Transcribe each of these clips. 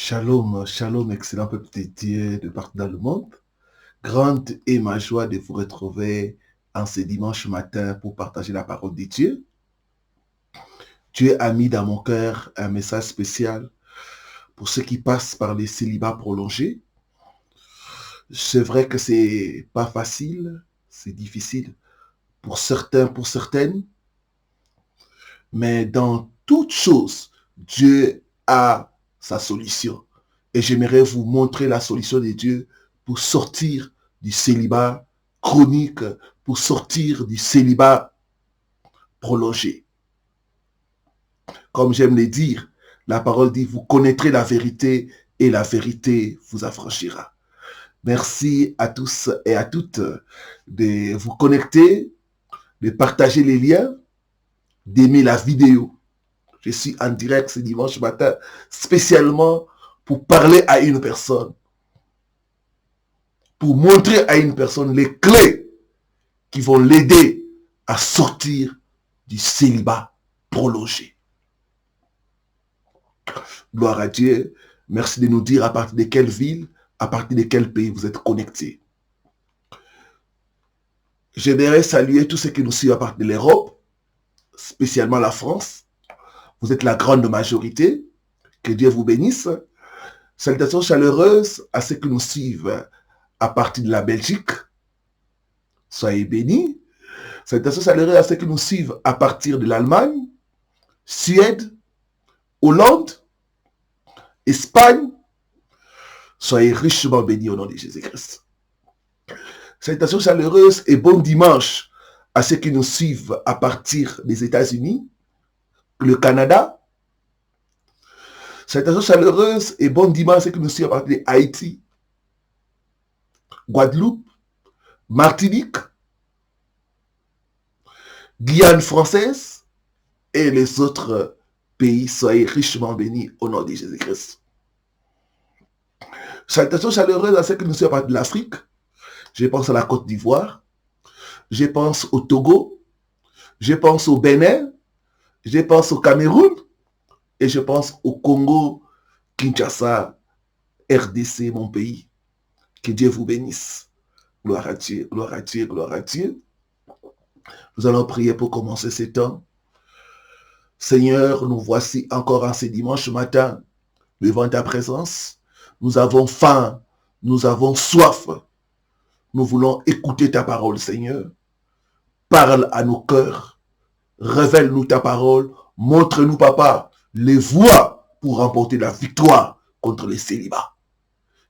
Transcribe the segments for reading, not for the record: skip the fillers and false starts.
Shalom, shalom, excellent peuple de Dieu de partout dans le monde. Grande est ma joie de vous retrouver en ce dimanche matin pour partager la parole de Dieu. Dieu a mis dans mon cœur un message spécial pour ceux qui passent par les célibats prolongés. C'est vrai que c'est pas facile, c'est difficile pour certains, pour certaines, mais dans toute chose, Dieu a sa solution. Et j'aimerais vous montrer la solution de Dieu pour sortir du célibat chronique, pour sortir du célibat prolongé. Comme j'aime le dire, la parole dit, vous connaîtrez la vérité et la vérité vous affranchira. Merci à tous et à toutes de vous connecter, de partager les liens, d'aimer la vidéo. Je suis en direct ce dimanche matin, spécialement pour parler à une personne, pour montrer à une personne les clés qui vont l'aider à sortir du célibat prolongé. Gloire à Dieu. Merci de nous dire à partir de quelle ville, à partir de quel pays vous êtes connectés. J'aimerais saluer tous ceux qui nous suivent à partir de l'Europe, spécialement la France. Vous êtes la grande majorité. Que Dieu vous bénisse. Salutations chaleureuses à ceux qui nous suivent à partir de la Belgique. Soyez bénis. Salutations chaleureuses à ceux qui nous suivent à partir de l'Allemagne, Suède, Hollande, Espagne. Soyez richement bénis au nom de Jésus-Christ. Salutations chaleureuses et bon dimanche à ceux qui nous suivent à partir des États-Unis, le Canada. Salutations chaleureuses et bon dimanche à ceux qui nous suivent à partir d'Haïti, Guadeloupe, Martinique, Guyane française et les autres pays. Soyez richement bénis au nom de Jésus-Christ. Salutations chaleureuses à ceux qui nous suivent à partir de l'Afrique. Je pense à la Côte d'Ivoire. Je pense au Togo. Je pense au Bénin. Je pense au Cameroun. Et je pense au Congo, Kinshasa, RDC, mon pays. Que Dieu vous bénisse. Gloire à Dieu, gloire à Dieu, gloire à Dieu. Nous allons prier pour commencer ce temps. Seigneur, nous voici encore en ce dimanche matin devant ta présence. Nous avons faim, nous avons soif. Nous voulons écouter ta parole, Seigneur. Parle à nos cœurs. Révèle-nous ta parole. Montre-nous, Papa, les voies pour remporter la victoire contre les célibats.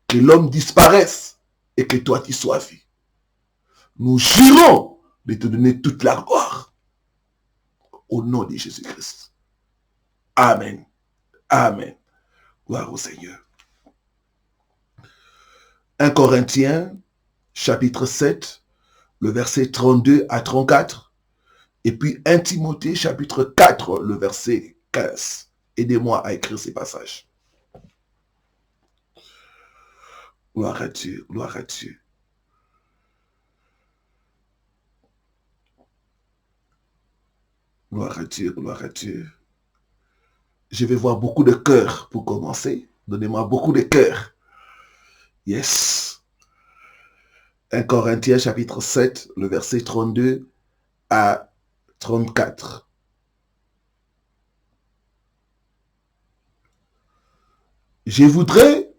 Que l'homme disparaisse et que toi tu sois vu. Nous jurons de te donner toute la gloire. Au nom de Jésus-Christ. Amen. Amen. Gloire au Seigneur. 1 Corinthiens, chapitre 7, le verset 32 à 34. Et puis 1 Timothée, chapitre 4, le verset 15. Aidez-moi à écrire ces passages. Gloire à Dieu, gloire à Dieu. Gloire à Dieu, gloire à Dieu. Je vais voir beaucoup de cœurs pour commencer. Donnez-moi beaucoup de cœurs. Yes. 1 Corinthiens chapitre 7, le verset 32 à 34. Je voudrais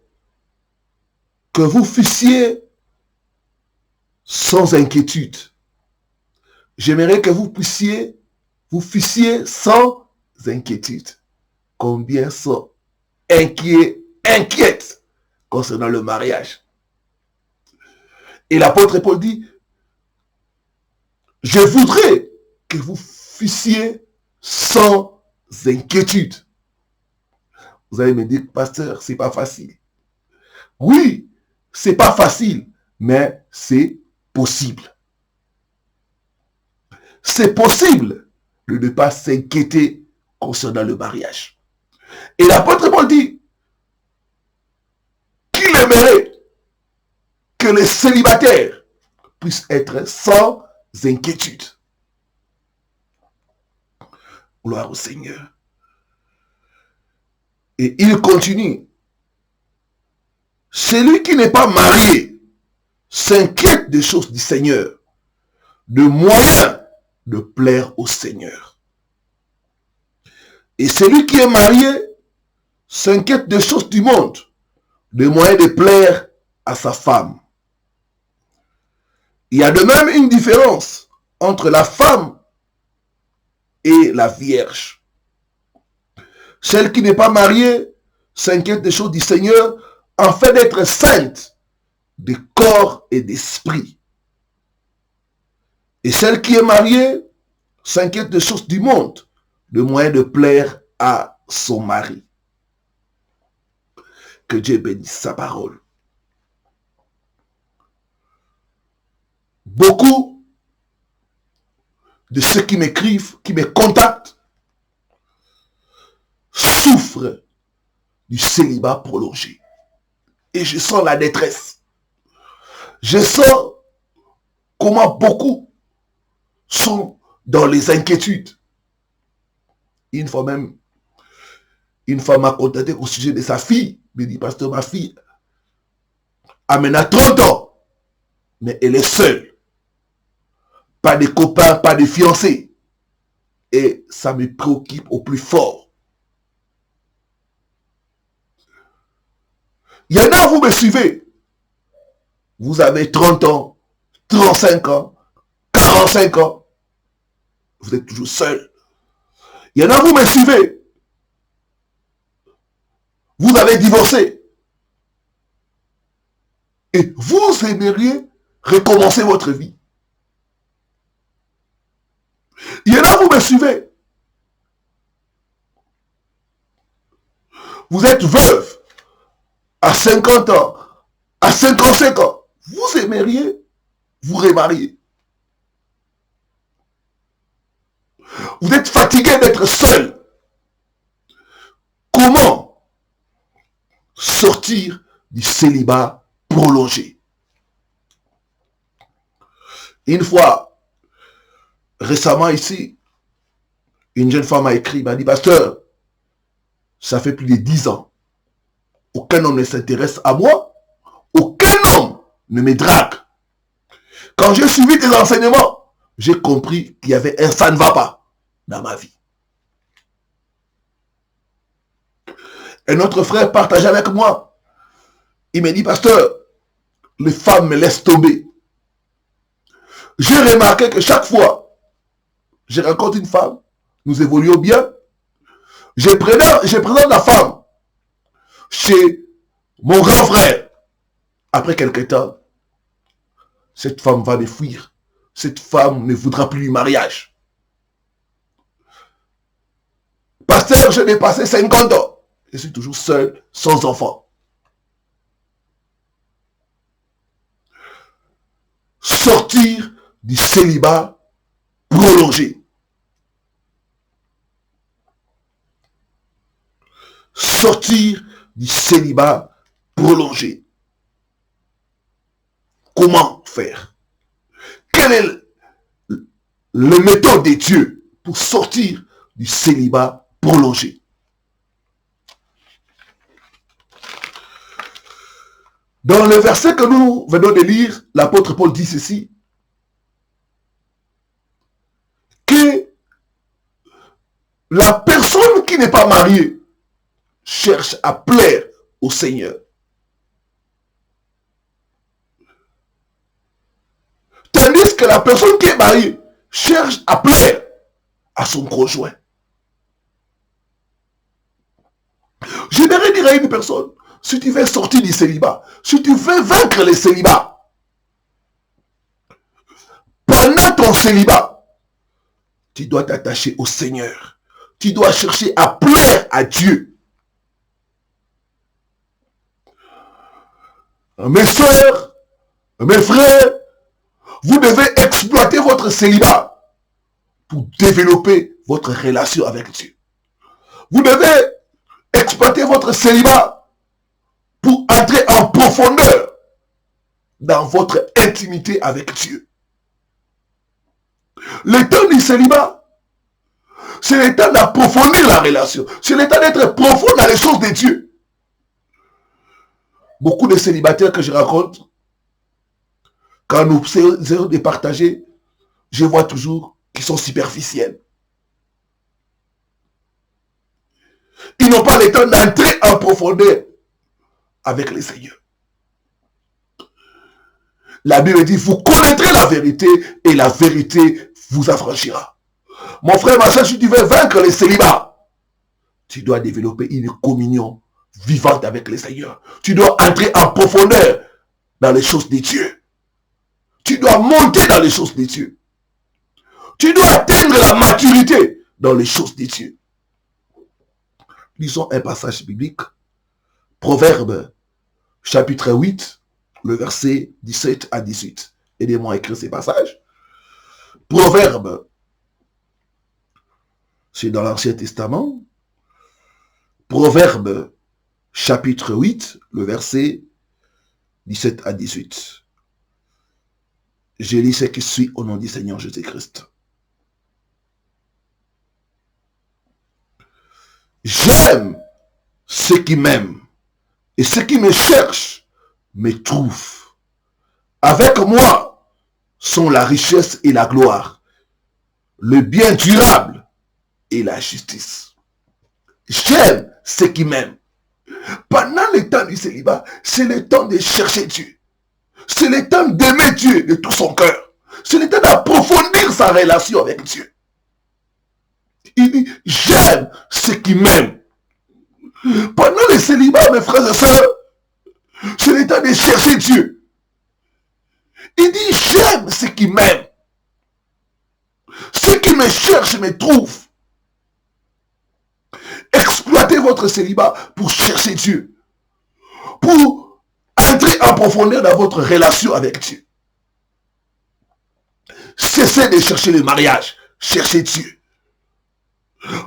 que vous fussiez sans inquiétude. J'aimerais que vous fussiez sans inquiétude. Combien sont inquiètes concernant le mariage? Et l'apôtre Paul dit, je voudrais que vous fussiez sans inquiétude. Vous allez me dire, pasteur, c'est pas facile. Oui, c'est pas facile, mais c'est possible. C'est possible de ne pas s'inquiéter concernant le mariage. Et l'apôtre Paul dit qu'il aimerait que les célibataires puissent être sans inquiétude. Gloire au Seigneur. Et il continue. Celui qui n'est pas marié s'inquiète des choses du Seigneur, de moyens de plaire au Seigneur. Et celui qui est marié s'inquiète des choses du monde, de moyens de plaire à sa femme. Il y a de même une différence entre la femme et la vierge. Celle qui n'est pas mariée s'inquiète des choses du Seigneur afin d'être sainte de corps et d'esprit. Et celle qui est mariée s'inquiète des choses du monde, de moyens de plaire à son mari. Que Dieu bénisse sa parole. Beaucoup de ceux qui m'écrivent, qui me contactent, souffrent du célibat prolongé. Et je sens la détresse. Je sens comment beaucoup sont dans les inquiétudes. Une fois même, une femme m'a contacté au sujet de sa fille. Il me dit, pasteur, ma fille a maintenant 30 ans, mais elle est seule. Pas de copains, pas de fiancés. Et ça me préoccupe au plus fort. Il y en a, vous me suivez. Vous avez 30 ans, 35 ans, 45 ans. Vous êtes toujours seul. Il y en a, vous me suivez. Vous avez divorcé. Et vous aimeriez recommencer votre vie. Il y en a, vous me suivez. Vous êtes veuve à 50 ans, à 55 ans. Vous aimeriez vous remarier. Vous êtes fatigué d'être seul. Comment sortir du célibat prolongé? Une fois, récemment ici, une jeune femme m'a écrit, m'a dit, pasteur, ça fait plus de 10 ans. Aucun homme ne s'intéresse à moi. Aucun homme ne me drague. Quand j'ai suivi tes enseignements, j'ai compris qu'il y avait un ça ne va pas dans ma vie. Un autre frère partageait avec moi. Il me dit, pasteur, les femmes me laissent tomber. J'ai remarqué que chaque fois, je rencontre une femme, nous évoluons bien, je présente la femme chez mon grand frère. Après quelque temps, cette femme va me fuir. Cette femme ne voudra plus du mariage. Pasteur, je n'ai passé 50 ans. Je suis toujours seul, sans enfant. Sortir du célibat prolongé. Sortir du célibat prolongé. Comment faire? Quelle est le méthode de Dieu pour sortir du célibat prolongé? Dans le verset que nous venons de lire, l'apôtre Paul dit ceci, que la personne qui n'est pas mariée cherche à plaire au Seigneur. Tandis que la personne qui est mariée cherche à plaire à son conjoint. J'aimerais dire à une personne, si tu veux sortir du célibat, si tu veux vaincre le célibat, pendant ton célibat, tu dois t'attacher au Seigneur. Tu dois chercher à plaire à Dieu. Mes soeurs, mes frères, vous devez exploiter votre célibat pour développer votre relation avec Dieu. Vous devez exploiter votre célibat pour entrer en profondeur dans votre intimité avec Dieu. Le temps du célibat, c'est le temps d'approfondir la relation. C'est le temps d'être profond dans les choses de Dieu. Beaucoup de célibataires que je rencontre, quand nous essayons de partager, je vois toujours qu'ils sont superficiels. Ils n'ont pas le temps d'entrer en profondeur avec le Seigneur. La Bible dit, vous connaîtrez la vérité et la vérité vous affranchira. Mon frère, ma soeur, si tu veux vaincre le célibat, tu dois développer une communion vivante avec le Seigneur. Tu dois entrer en profondeur dans les choses de Dieu. Tu dois monter dans les choses de Dieu. Tu dois atteindre la maturité dans les choses de Dieu. Lisons un passage biblique. Proverbe, chapitre 8, le verset 17 à 18. Aidez-moi à écrire ces passages. Proverbe, c'est dans l'Ancien Testament. Proverbe, chapitre 8, le verset 17 à 18. Je lis ce qui suit au nom du Seigneur Jésus-Christ. J'aime ceux qui m'aiment, et ceux qui me cherchent me trouvent. Avec moi sont la richesse et la gloire, le bien durable et la justice. J'aime ceux qui m'aiment. Pendant le temps du célibat, c'est le temps de chercher Dieu. C'est le temps d'aimer Dieu de tout son cœur. C'est le temps d'approfondir sa relation avec Dieu. Il dit, j'aime ceux qui m'aiment. Pendant le célibat, mes frères et sœurs, c'est le temps de chercher Dieu. Il dit, j'aime ceux qui m'aiment. Ceux qui me cherchent me trouvent. Exploitez votre célibat pour chercher Dieu. Pour entrer en profondeur dans votre relation avec Dieu. Cessez de chercher le mariage. Cherchez Dieu.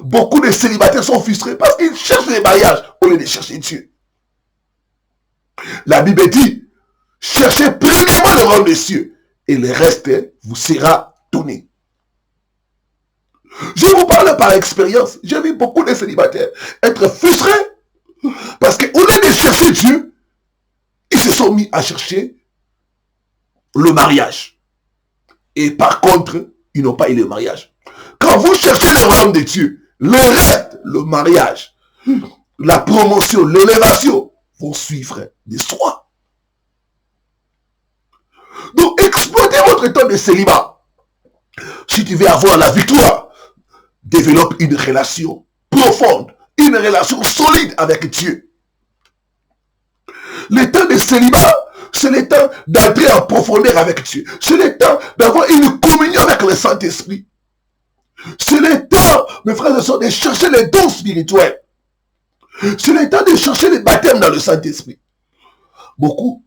Beaucoup de célibataires sont frustrés parce qu'ils cherchent le mariage au lieu de chercher Dieu. La Bible dit, cherchez premièrement le royaume des cieux et le reste vous sera donné. Je vous parle par expérience. J'ai vu beaucoup de célibataires être frustrés parce qu'au lieu de chercher Dieu, ils se sont mis à chercher le mariage. Et par contre, ils n'ont pas eu le mariage. Quand vous cherchez le royaume de Dieu, le reste, le mariage, la promotion, l'élévation, vont suivre de soi. Donc, exploitez votre temps de célibat. Si tu veux avoir la victoire, développe une relation profonde, une relation solide avec Dieu. Le temps de célibat, c'est le temps d'entrer en profondeur avec Dieu. C'est le temps d'avoir une communion avec le Saint-Esprit. C'est le temps, mes frères et sœurs, de chercher les dons spirituels. C'est le temps de chercher les baptêmes dans le Saint-Esprit. Beaucoup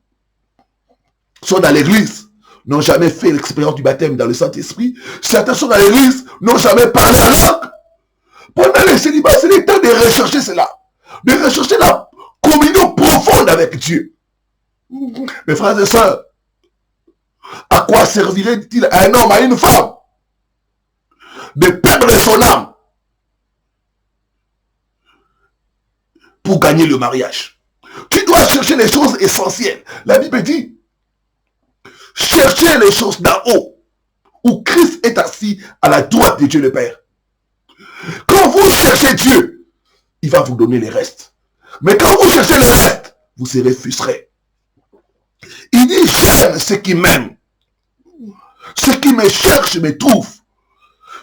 sont dans l'église, n'ont jamais fait l'expérience du baptême dans le Saint-Esprit. Certains sont dans l'église, n'ont jamais parlé en langue. Pendant le célibat, c'est le temps de rechercher cela. De rechercher la communion profonde avec Dieu. Mes frères et sœurs, à quoi servirait-il à un homme, à une femme de perdre son âme pour gagner le mariage? Tu dois chercher les choses essentielles. La Bible dit, cherchez les choses d'en haut, où Christ est assis à la droite de Dieu le Père. Quand vous cherchez Dieu, il va vous donner les restes. Mais quand vous cherchez le reste, vous serez frustrés. Il dit, j'aime ceux qui m'aiment. Ceux qui me cherchent me trouvent.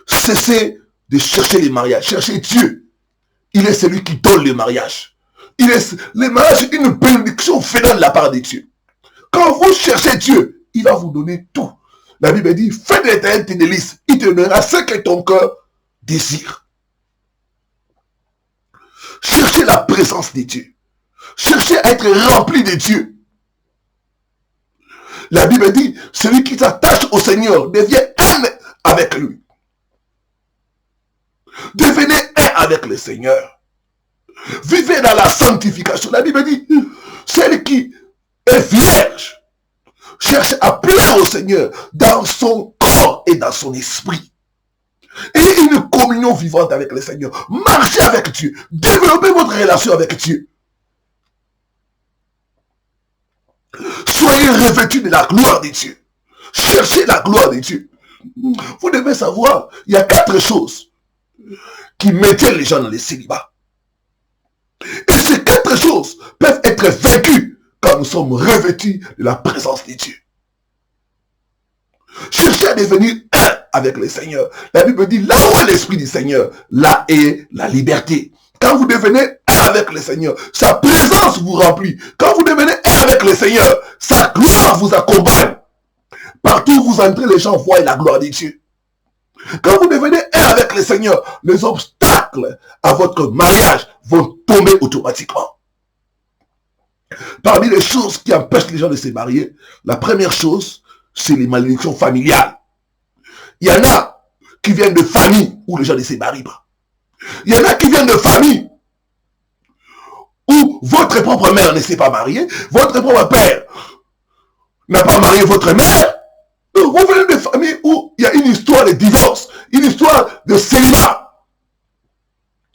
Cessez de chercher les mariages. Cherchez Dieu. Il est celui qui donne le mariage. Le mariage est une bénédiction venant de la part de Dieu. Quand vous cherchez Dieu, il va vous donner tout. La Bible dit, fais de l'éternel tes délices. Il te donnera ce que ton cœur désire. Cherchez la présence de Dieu. Cherchez à être rempli de Dieu. La Bible dit, celui qui s'attache au Seigneur devient un avec lui. Devenez un avec le Seigneur. Vivez dans la sanctification. La Bible dit, celle qui est vierge cherche à plaire au Seigneur dans son corps et dans son esprit. Ayez une communion vivante avec le Seigneur. Marchez avec Dieu. Développez votre relation avec Dieu. Soyez revêtus de la gloire de Dieu. Cherchez la gloire de Dieu. Vous devez savoir, il y a 4 choses qui maintiennent les gens dans les célibats. Et ces 4 choses peuvent être vaincues quand nous sommes revêtus de la présence de Dieu. Cherchez à devenir un avec le Seigneur. La Bible dit, là où est l'Esprit du Seigneur, là est la liberté. Quand vous devenez un avec le Seigneur, sa présence vous remplit. Quand vous devenez un avec le Seigneur, sa gloire vous accompagne. Partout où vous entrez, les gens voient la gloire de Dieu. Quand vous devenez un avec le Seigneur, les obstacles à votre mariage vont tomber automatiquement. Parmi les choses qui empêchent les gens de se marier, la première chose, c'est les malédictions familiales. Il y en a qui viennent de familles où les gens ne se marient pas. Il y en a qui viennent de familles où votre propre mère ne s'est pas mariée, votre propre père n'a pas marié votre mère. Vous venez de familles où il y a une histoire de divorce, une histoire de célibat.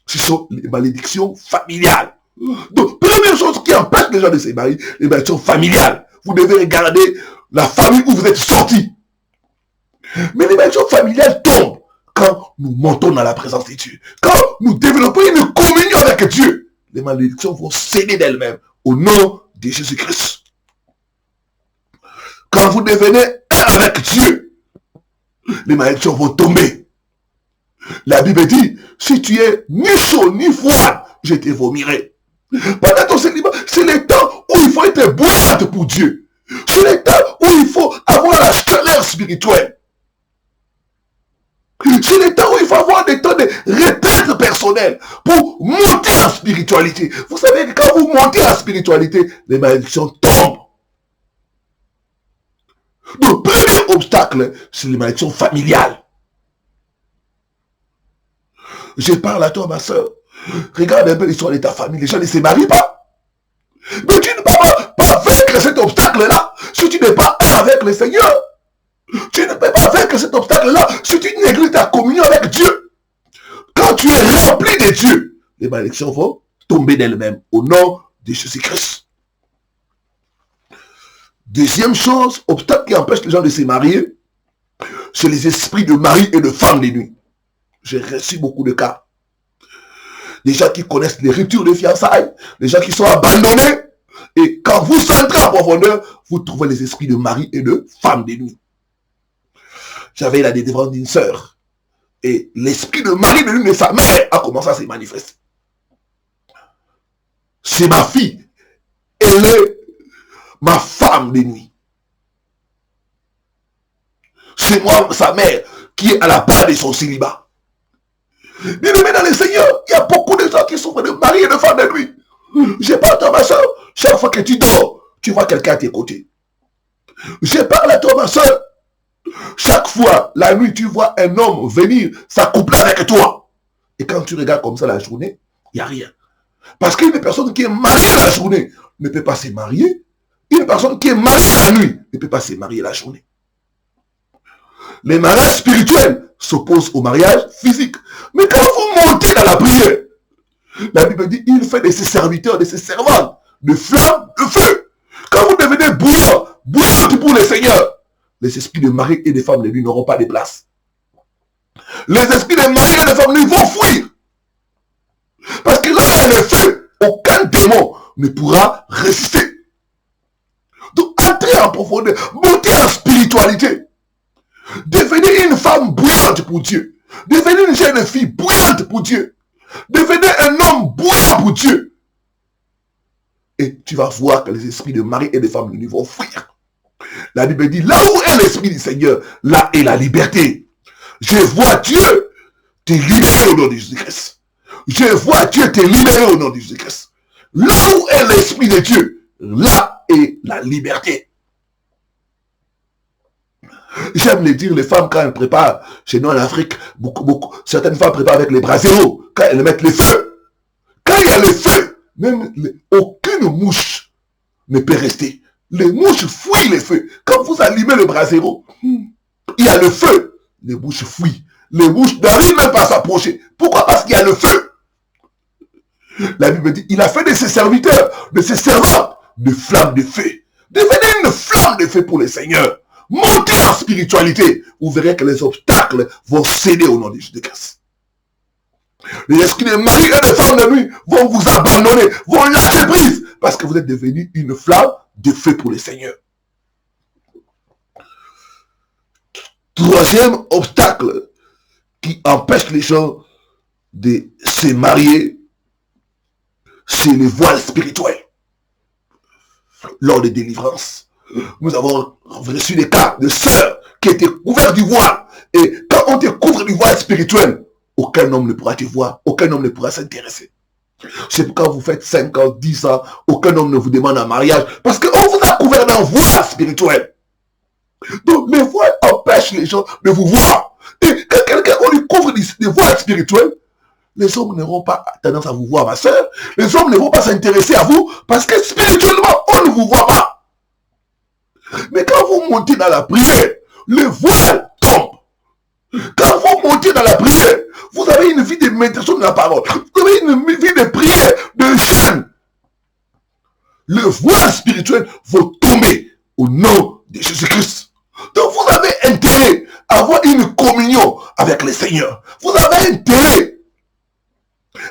Ce sont les malédictions familiales. Donc, première chose qui empêche les gens de se marier, les malédictions familiales. Vous devez regarder la famille où vous êtes sortis. Mais les malédictions familiales tombent quand nous montons dans la présence de Dieu. Quand nous développons une communion avec Dieu, les malédictions vont céder d'elles-mêmes au nom de Jésus-Christ. Quand vous devenez un avec Dieu, les malédictions vont tomber. La Bible dit, si tu es ni chaud ni froid, je te vomirai. Pendant ton célibat, c'est le temps où il faut être bouillante pour Dieu. C'est le temps où il faut avoir la chaleur spirituelle. C'est le temps où il faut avoir des temps de retraite personnelle pour monter en spiritualité. Vous savez que quand vous montez en spiritualité, les malédictions tombent. Le premier obstacle, c'est les malédictions familiales. Je parle à toi, ma soeur. Regarde un peu l'histoire de ta famille. Les gens ne se marient pas. Mais tu ne peux pas vaincre cet obstacle-là si tu n'es pas un avec le Seigneur. Tu ne peux pas vaincre cet obstacle-là si tu négliges ta communion avec Dieu. Quand tu es rempli de Dieu, les malédictions vont tomber d'elles-mêmes au nom de Jésus-Christ. Deuxième chose, obstacle qui empêche les gens de se marier, c'est les esprits de mari et de femme de nuit. J'ai reçu beaucoup de cas. Les gens qui connaissent les ruptures de fiançailles, les gens qui sont abandonnés. Et quand vous entrez en profondeur, vous trouvez les esprits de mari et de femme de nuit. J'avais la délivrance d'une sœur. Et l'esprit de mari de nuit de sa mère a commencé à se manifester. C'est ma fille. Elle est ma femme de nuit. C'est moi, sa mère, qui est à la part de son célibat. Bien-aimé dans le Seigneur, il y a beaucoup de gens qui souffrent de mari et de femme de nuit. Je parle à toi, ma soeur, chaque fois que tu dors, tu vois quelqu'un à tes côtés. Je parle à toi, ma soeur, chaque fois, la nuit, tu vois un homme venir s'accoupler avec toi. Et quand tu regardes comme ça la journée, il n'y a rien. Parce qu'une personne qui est mariée la journée ne peut pas se marier. Une personne qui est mariée la nuit ne peut pas se marier la journée. Les mariages spirituels s'opposent au mariage physique. Mais quand vous montez dans la prière, la Bible dit, il fait de ses serviteurs, de ses servantes, de flammes, de feu. Quand vous devenez bouillant, bouillante pour le Seigneur, les esprits de mari et de femmes de nuit n'auront pas de place. Les esprits de mari et de femmes de nuit vont fuir. Parce que là, il y a le feu. Aucun démon ne pourra résister. Donc, entrez en profondeur, montez en spiritualité. Devenez une femme bouillante pour Dieu. Devenez une jeune fille bouillante pour Dieu. Devenez un homme bouillant pour Dieu. Et tu vas voir que les esprits de mari et de femme de nuit vont fuir. La Bible dit, là où est l'esprit du Seigneur, là est la liberté. Je vois Dieu te libérer au nom de Jésus-Christ. Je vois Dieu te libérer au nom de Jésus-Christ. Là où est l'esprit de Dieu, là est la liberté. J'aime le dire, les femmes, quand elles préparent, chez nous en Afrique, certaines femmes préparent avec les braseros, quand elles mettent le feu. Quand il y a le feu, même aucune mouche ne peut rester. Les mouches fuient le feu. Quand vous allumez le brasero, il y a le feu. Les mouches fuient. Les mouches n'arrivent même pas à s'approcher. Pourquoi? Parce qu'il y a le feu. La Bible dit, il a fait de ses serviteurs, de ses servants, de flammes de feu. Devenez une flamme de feu pour le Seigneur. Montez en spiritualité. Vous verrez que les obstacles vont céder au nom de Jésus-Christ. Les esprits de mari et de femme de nuit vont vous abandonner, vont lâcher prise, parce que vous êtes devenu une flamme de feu pour le Seigneur. Troisième obstacle qui empêche les gens de se marier, c'est le voile spirituel. Lors des délivrances, nous avons reçu des cas de sœurs qui étaient couvertes du voile. Et quand on te couvre du voile spirituel, aucun homme ne pourra te voir, aucun homme ne pourra s'intéresser. C'est pourquoi vous faites 5 ans, 10 ans, aucun homme ne vous demande un mariage, parce qu'on vous a couvert d'un voile spirituel. Donc le voile empêche les gens de vous voir. Et quand quelqu'un, on lui couvre des voiles spirituels, les hommes n'auront pas tendance à vous voir, ma soeur. Les hommes ne vont pas s'intéresser à vous, parce que spirituellement, on ne vous voit pas. Mais quand vous montez dans la prière, le voile tombe. Quand vous montez dans la prière, vous avez une vie de méditation de la parole. Vous avez une vie de prière, de jeûne. Le voile spirituel va tomber au nom de Jésus-Christ. Donc vous avez intérêt à avoir une communion avec le Seigneur. Vous avez intérêt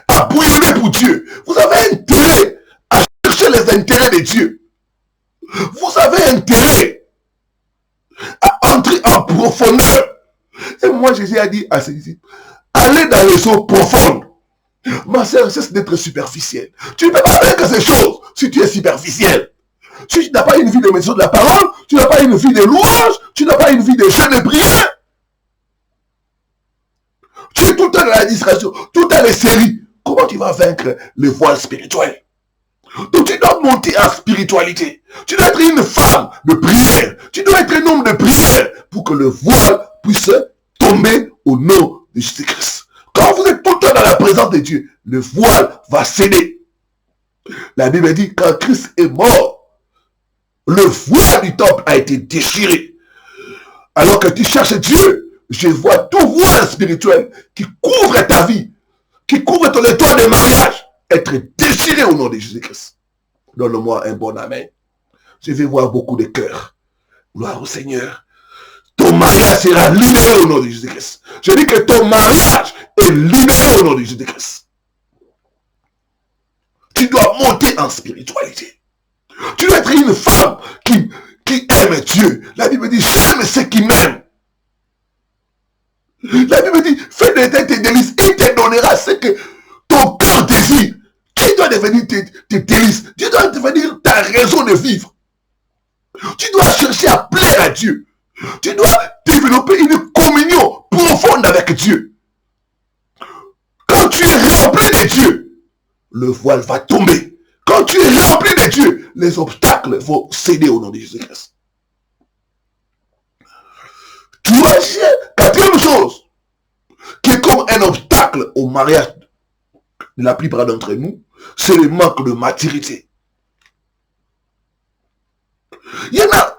à bouillonner pour Dieu. Vous avez intérêt à chercher les intérêts de Dieu. Vous avez intérêt à entrer en profondeur. Et moi, Jésus a dit à ses disciples, allez dans les eaux profondes. Ma soeur, cesse d'être superficielle. Tu ne peux pas faire que ces choses si tu es superficiel. Si tu n'as pas une vie de méditation de la parole, tu n'as pas une vie de louange, tu n'as pas une vie de jeûne et prière. Tu es tout le temps dans la distraction, tout le temps dans les séries. Comment tu vas vaincre le voile spirituel? Donc tu dois monter en spiritualité. Tu dois être une femme de prière. Tu dois être un homme de prière pour que le voile puisse tomber au nom de Jésus-Christ. Quand vous êtes tout le temps dans la présence de Dieu, le voile va céder. La Bible dit, quand Christ est mort, le voile du temple a été déchiré. Alors que tu cherches Dieu, je vois tout voile spirituel qui couvre ta vie, qui couvre ton étoile de mariage, être déchiré au nom de Jésus-Christ. Donne-moi un bon amen. Je vais voir beaucoup de cœurs. Gloire au Seigneur. Ton mariage sera libéré au nom de Jésus-Christ. Je dis que ton mariage est libéré au nom de Jésus-Christ. Tu dois monter en spiritualité. Tu dois être une femme qui aime Dieu. La Bible dit, j'aime ceux qui m'aiment. La Bible dit, fais de tes délices. Il te donnera ce que ton cœur désire. Tu dois devenir tes délices. Tu dois devenir ta raison de vivre. Tu dois chercher à plaire à Dieu. Tu dois développer une communion profonde avec Dieu. Quand tu es rempli de Dieu, le voile va tomber. Quand tu es rempli de Dieu, les obstacles vont céder au nom de Jésus-Christ. Quatrième chose, qui est comme un obstacle au mariage de la plupart d'entre nous, c'est le manque de maturité. Il y en a,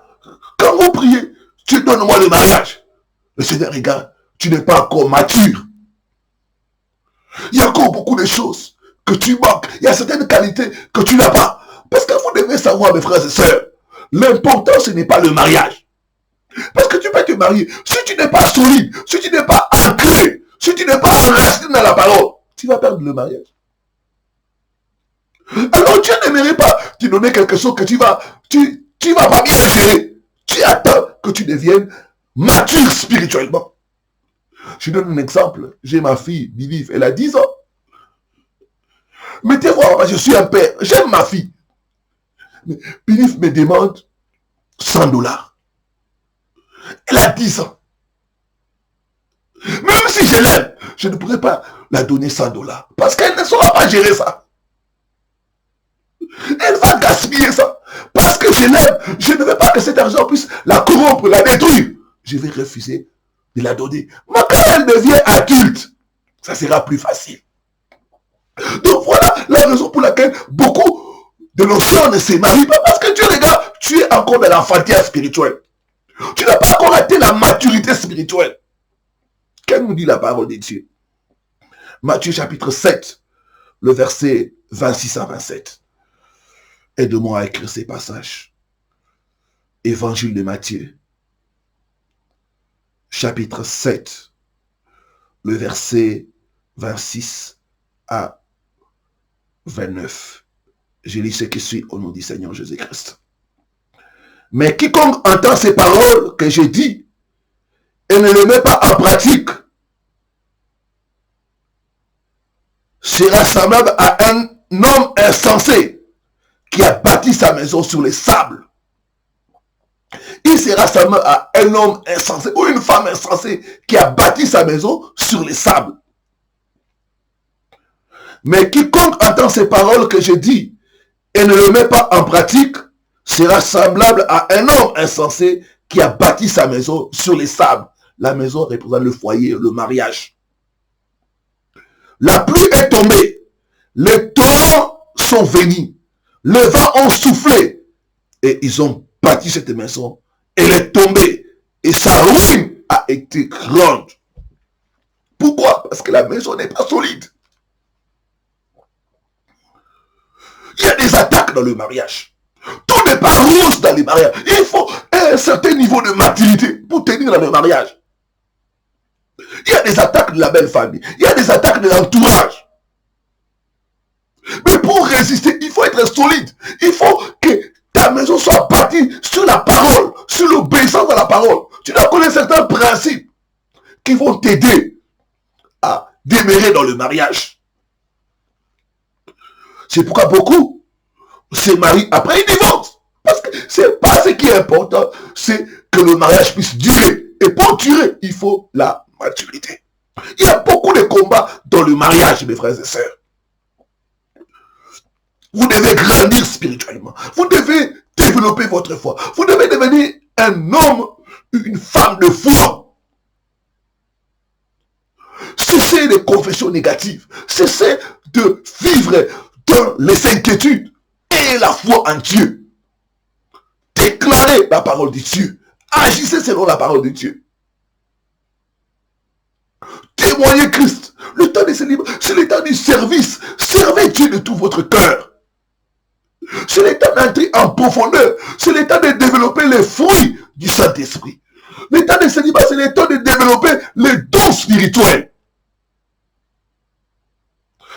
quand vous priez, tu donnes-moi le mariage. Le Seigneur regarde, tu n'es pas encore mature. Il y a encore beaucoup de choses que tu manques. Il y a certaines qualités que tu n'as pas. Parce que vous devez savoir, mes frères et sœurs, l'important, ce n'est pas le mariage. Parce que tu peux te marier. Si tu n'es pas solide, si tu n'es pas ancré, si tu n'es pas enraciné dans la parole, tu vas perdre le mariage. Alors Dieu n'aimerait pas te donner quelque chose que tu vas pas bien gérer. Tu attends que tu deviennes mature spirituellement. Je donne un exemple. J'ai ma fille, Bibiv, elle a 10 ans. Mais tu vois, je suis un père, j'aime ma fille. Mais Bibiv me demande $100. Elle a 10 ans. Même si je l'aime, je ne pourrais pas la donner $100. Parce qu'elle ne saura pas gérer ça. Elle va gaspiller ça. Parce que je l'aime, je ne veux pas que cet argent puisse la corrompre, la détruire. Je vais refuser de la donner. Mais quand elle devient adulte, ça sera plus facile. Donc voilà la raison pour laquelle beaucoup de nos gens ne se marient pas. Parce que tu regardes, tu es encore dans l'enfantillage spirituel. Tu n'as pas encore atteint la maturité spirituelle. Qu'est-ce que nous dit la parole de Dieu? Matthieu chapitre 7, le verset 26 à 27. Aide-moi à écrire ces passages. Évangile de Matthieu, chapitre 7, le verset 26 à 29. Je lis ce qui suit au nom du Seigneur Jésus-Christ. Mais quiconque entend ces paroles que j'ai dit et ne les met pas en pratique sera semblable à un homme insensé qui a bâti sa maison sur les sables. Il sera semblable à un homme insensé ou une femme insensée qui a bâti sa maison sur les sables. Mais quiconque entend ces paroles que je dis et ne le met pas en pratique sera semblable à un homme insensé qui a bâti sa maison sur les sables. La maison représente le foyer, le mariage. La pluie est tombée, les torrents sont venus, les vents ont soufflé et ils ont bâti cette maison. Elle est tombée et sa ruine a été grande. Pourquoi? Parce que la maison n'est pas solide. Il y a des attaques dans le mariage. Tout n'est pas rose dans les mariages. Il faut un certain niveau de maturité pour tenir dans le mariage. Il y a des attaques de la belle famille. Il y a des attaques de l'entourage. Mais pour résister, il faut être solide. Il faut que ta maison soit bâtie sur la parole, sur l'obéissance à la parole. Tu dois connaître certains principes qui vont t'aider à demeurer dans le mariage. C'est pourquoi beaucoup se marient après ils divorcent. Parce que c'est pas ce qui est important, c'est que le mariage puisse durer. Et pour durer, il faut la maturité. Il y a beaucoup de combats dans le mariage, mes frères et sœurs. Vous devez grandir spirituellement. Vous devez développer votre foi. Vous devez devenir un homme, une femme de foi. Cessez les confessions négatives. Cessez de vivre dans les inquiétudes et la foi en Dieu. Déclarez la parole de Dieu. Agissez selon la parole de Dieu. Témoignez Christ. Le temps de célibat, c'est le temps du service. Servez Dieu de tout votre cœur. C'est le temps d'entrer en profondeur. C'est le temps de développer les fruits du Saint-Esprit. Le temps de célibat, c'est le temps de développer les dons spirituels.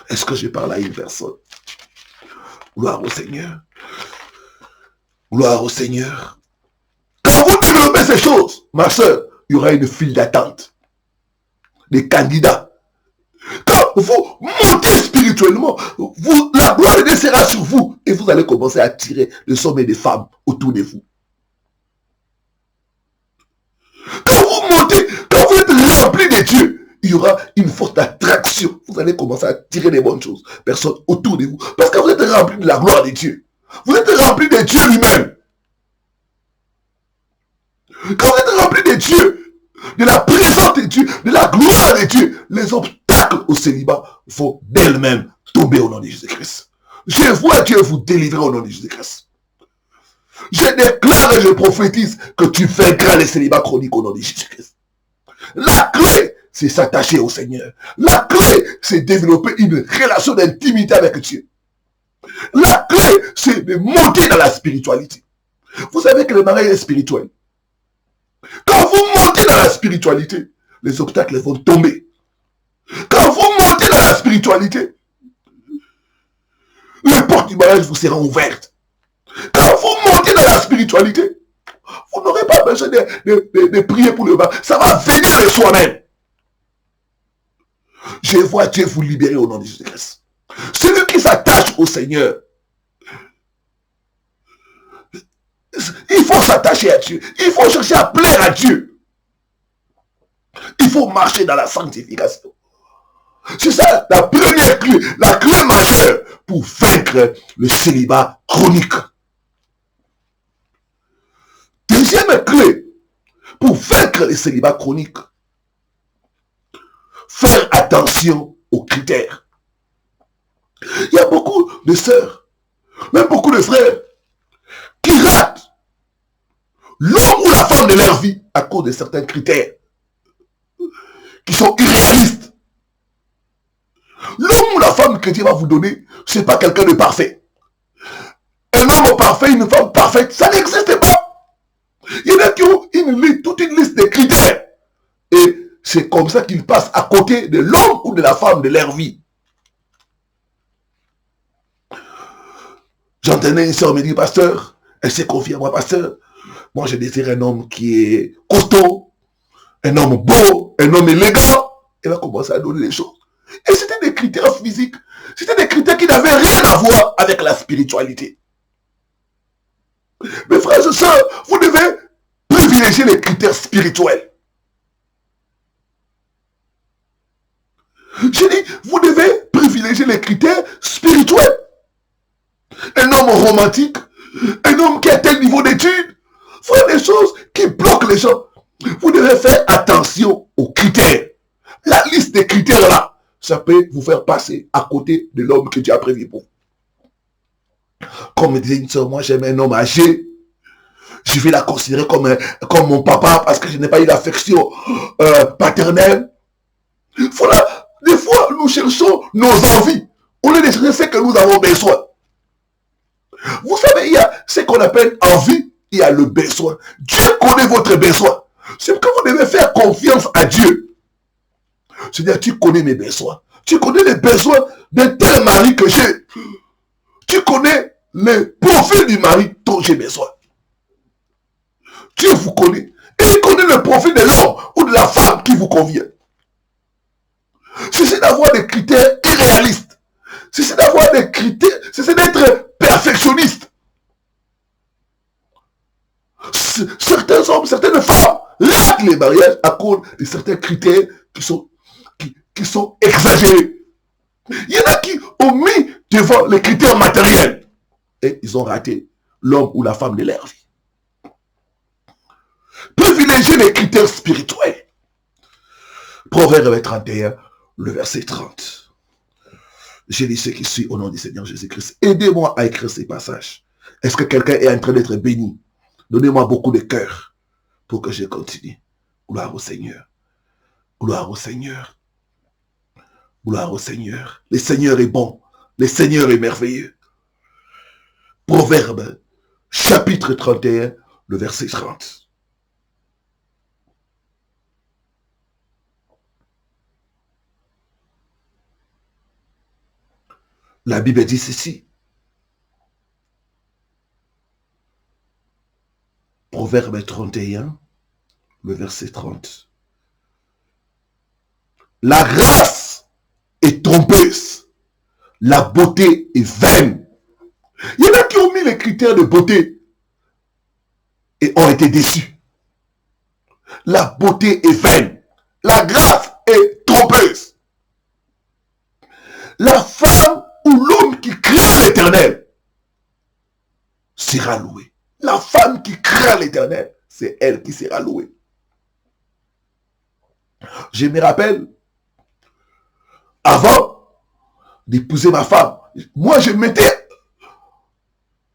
Est-ce que je parle à une personne? Gloire au Seigneur. Gloire au Seigneur. Quand vous développez ces choses, ma soeur, il y aura une file d'attente. Des candidats. Quand vous montez spirituellement, la gloire de Dieu sera sur vous et vous allez commencer à attirer le sommet des femmes autour de vous. Quand vous montez, quand vous êtes rempli de Dieu, il y aura une forte attraction. Vous allez commencer à attirer des bonnes choses, personnes autour de vous. Parce que vous êtes rempli de la gloire de Dieu. Vous êtes rempli de Dieu lui-même. Quand vous êtes rempli de Dieu, de la présence de Dieu, de la gloire de Dieu, les obstacles au célibat vont d'elles-mêmes tomber au nom de Jésus-Christ. Je vois Dieu vous délivrer au nom de Jésus-Christ. Je déclare et je prophétise que tu vaincras les célibats chroniques au nom de Jésus-Christ. La clé, c'est s'attacher au Seigneur. La clé, c'est développer une relation d'intimité avec Dieu. La clé, c'est de monter dans la spiritualité. Vous savez que le mariage est spirituel. Quand vous montez dans la spiritualité, les obstacles vont tomber. Quand vous montez dans la spiritualité, les portes du mariage vous seront ouvertes. Quand vous montez dans la spiritualité, vous n'aurez pas besoin de prier pour le mariage. Ça va venir de soi-même. Je vois Dieu vous libérer au nom de Jésus-Christ. Celui qui s'attache au Seigneur, il faut s'attacher à Dieu. Il faut chercher à plaire à Dieu. Il faut marcher dans la sanctification. C'est ça la première clé, la clé majeure pour vaincre le célibat chronique. Deuxième clé pour vaincre le célibat chronique, faire attention aux critères. Il y a beaucoup de sœurs, même beaucoup de frères, qui ratent l'homme ou la femme de leur vie à cause de certains critères qui sont irréalistes. L'homme ou la femme que Dieu va vous donner, ce n'est pas quelqu'un de parfait. Un homme parfait, une femme parfaite, ça n'existe pas. Il y en a qui ont toute une liste de critères. Et c'est comme ça qu'ils passent à côté de l'homme ou de la femme de leur vie. J'entendais une soeur me dire, pasteur, elle s'est confiée à moi, pasteur. Moi, je désire un homme qui est costaud, un homme beau, un homme élégant. Elle a commencé à donner les choses. Et c'était des critères physiques. C'était des critères qui n'avaient rien à voir avec la spiritualité. Mes frères et sœurs, vous devez privilégier les critères spirituels. J'ai dit, vous devez privilégier les critères spirituels. Un homme romantique, un homme qui a tel niveau d'études, voilà des choses qui bloquent les gens. Vous devez faire attention aux critères. La liste des critères là, ça peut vous faire passer à côté de l'homme que Dieu a prévu pour vous. Comme me disait une soeur, moi j'aime un homme âgé. Je vais la considérer comme mon papa parce que je n'ai pas eu l'affection paternelle. Voilà, des fois nous cherchons nos envies au lieu de chercher ce que nous avons besoin. Vous savez, il y a ce qu'on appelle envie, il y a le besoin. Dieu connaît votre besoin. C'est que vous devez faire confiance à Dieu. C'est-à-dire, tu connais mes besoins. Tu connais les besoins d'un tel mari que j'ai. Tu connais le profil du mari dont j'ai besoin. Dieu vous connaît. Et il connaît le profil de l'homme ou de la femme qui vous convient. C'est d'avoir des critères irréalistes. C'est d'avoir des critères, c'est d'être perfectionniste. Certains hommes, certaines femmes ratent les mariages à cause de certains critères qui sont exagérés. Il y en a qui ont mis devant les critères matériels et ils ont raté l'homme ou la femme de leur vie. Privilégiez les critères spirituels. Proverbe 31, le verset 30. Je lis ce qui suit au nom du Seigneur Jésus-Christ. Aidez-moi à écrire ces passages. Est-ce que quelqu'un est en train d'être béni? Donnez-moi beaucoup de cœur pour que je continue. Gloire au Seigneur. Gloire au Seigneur. Gloire au Seigneur. Le Seigneur est bon. Le Seigneur est merveilleux. Proverbe, chapitre 31, le verset 30. La Bible dit ceci. Proverbe 31, le verset 30. La grâce est trompeuse. La beauté est vaine. Il y en a qui ont mis les critères de beauté et ont été déçus. La beauté est vaine. La grâce est trompeuse. La femme ou l'homme qui craint l'Éternel sera loué. La femme qui craint l'Éternel, c'est elle qui sera louée. Je me rappelle, avant d'épouser ma femme, moi je mettais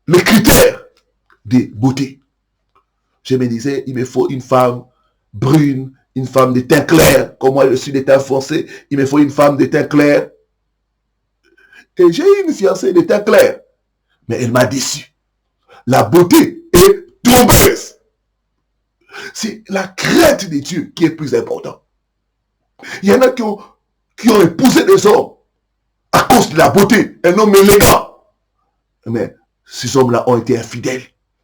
les critères de beauté. Je me disais, il me faut une femme brune, une femme de teint clair, comme moi je suis de teint foncé, il me faut une femme de teint clair. Et j'ai eu une fiancée de teint clair, mais elle m'a déçu. La beauté est trompeuse. C'est la crainte de Dieu qui est plus importante. Il y en a qui ont épousé des hommes à cause de la beauté, un homme élégant. Mais ces hommes-là ont été infidèles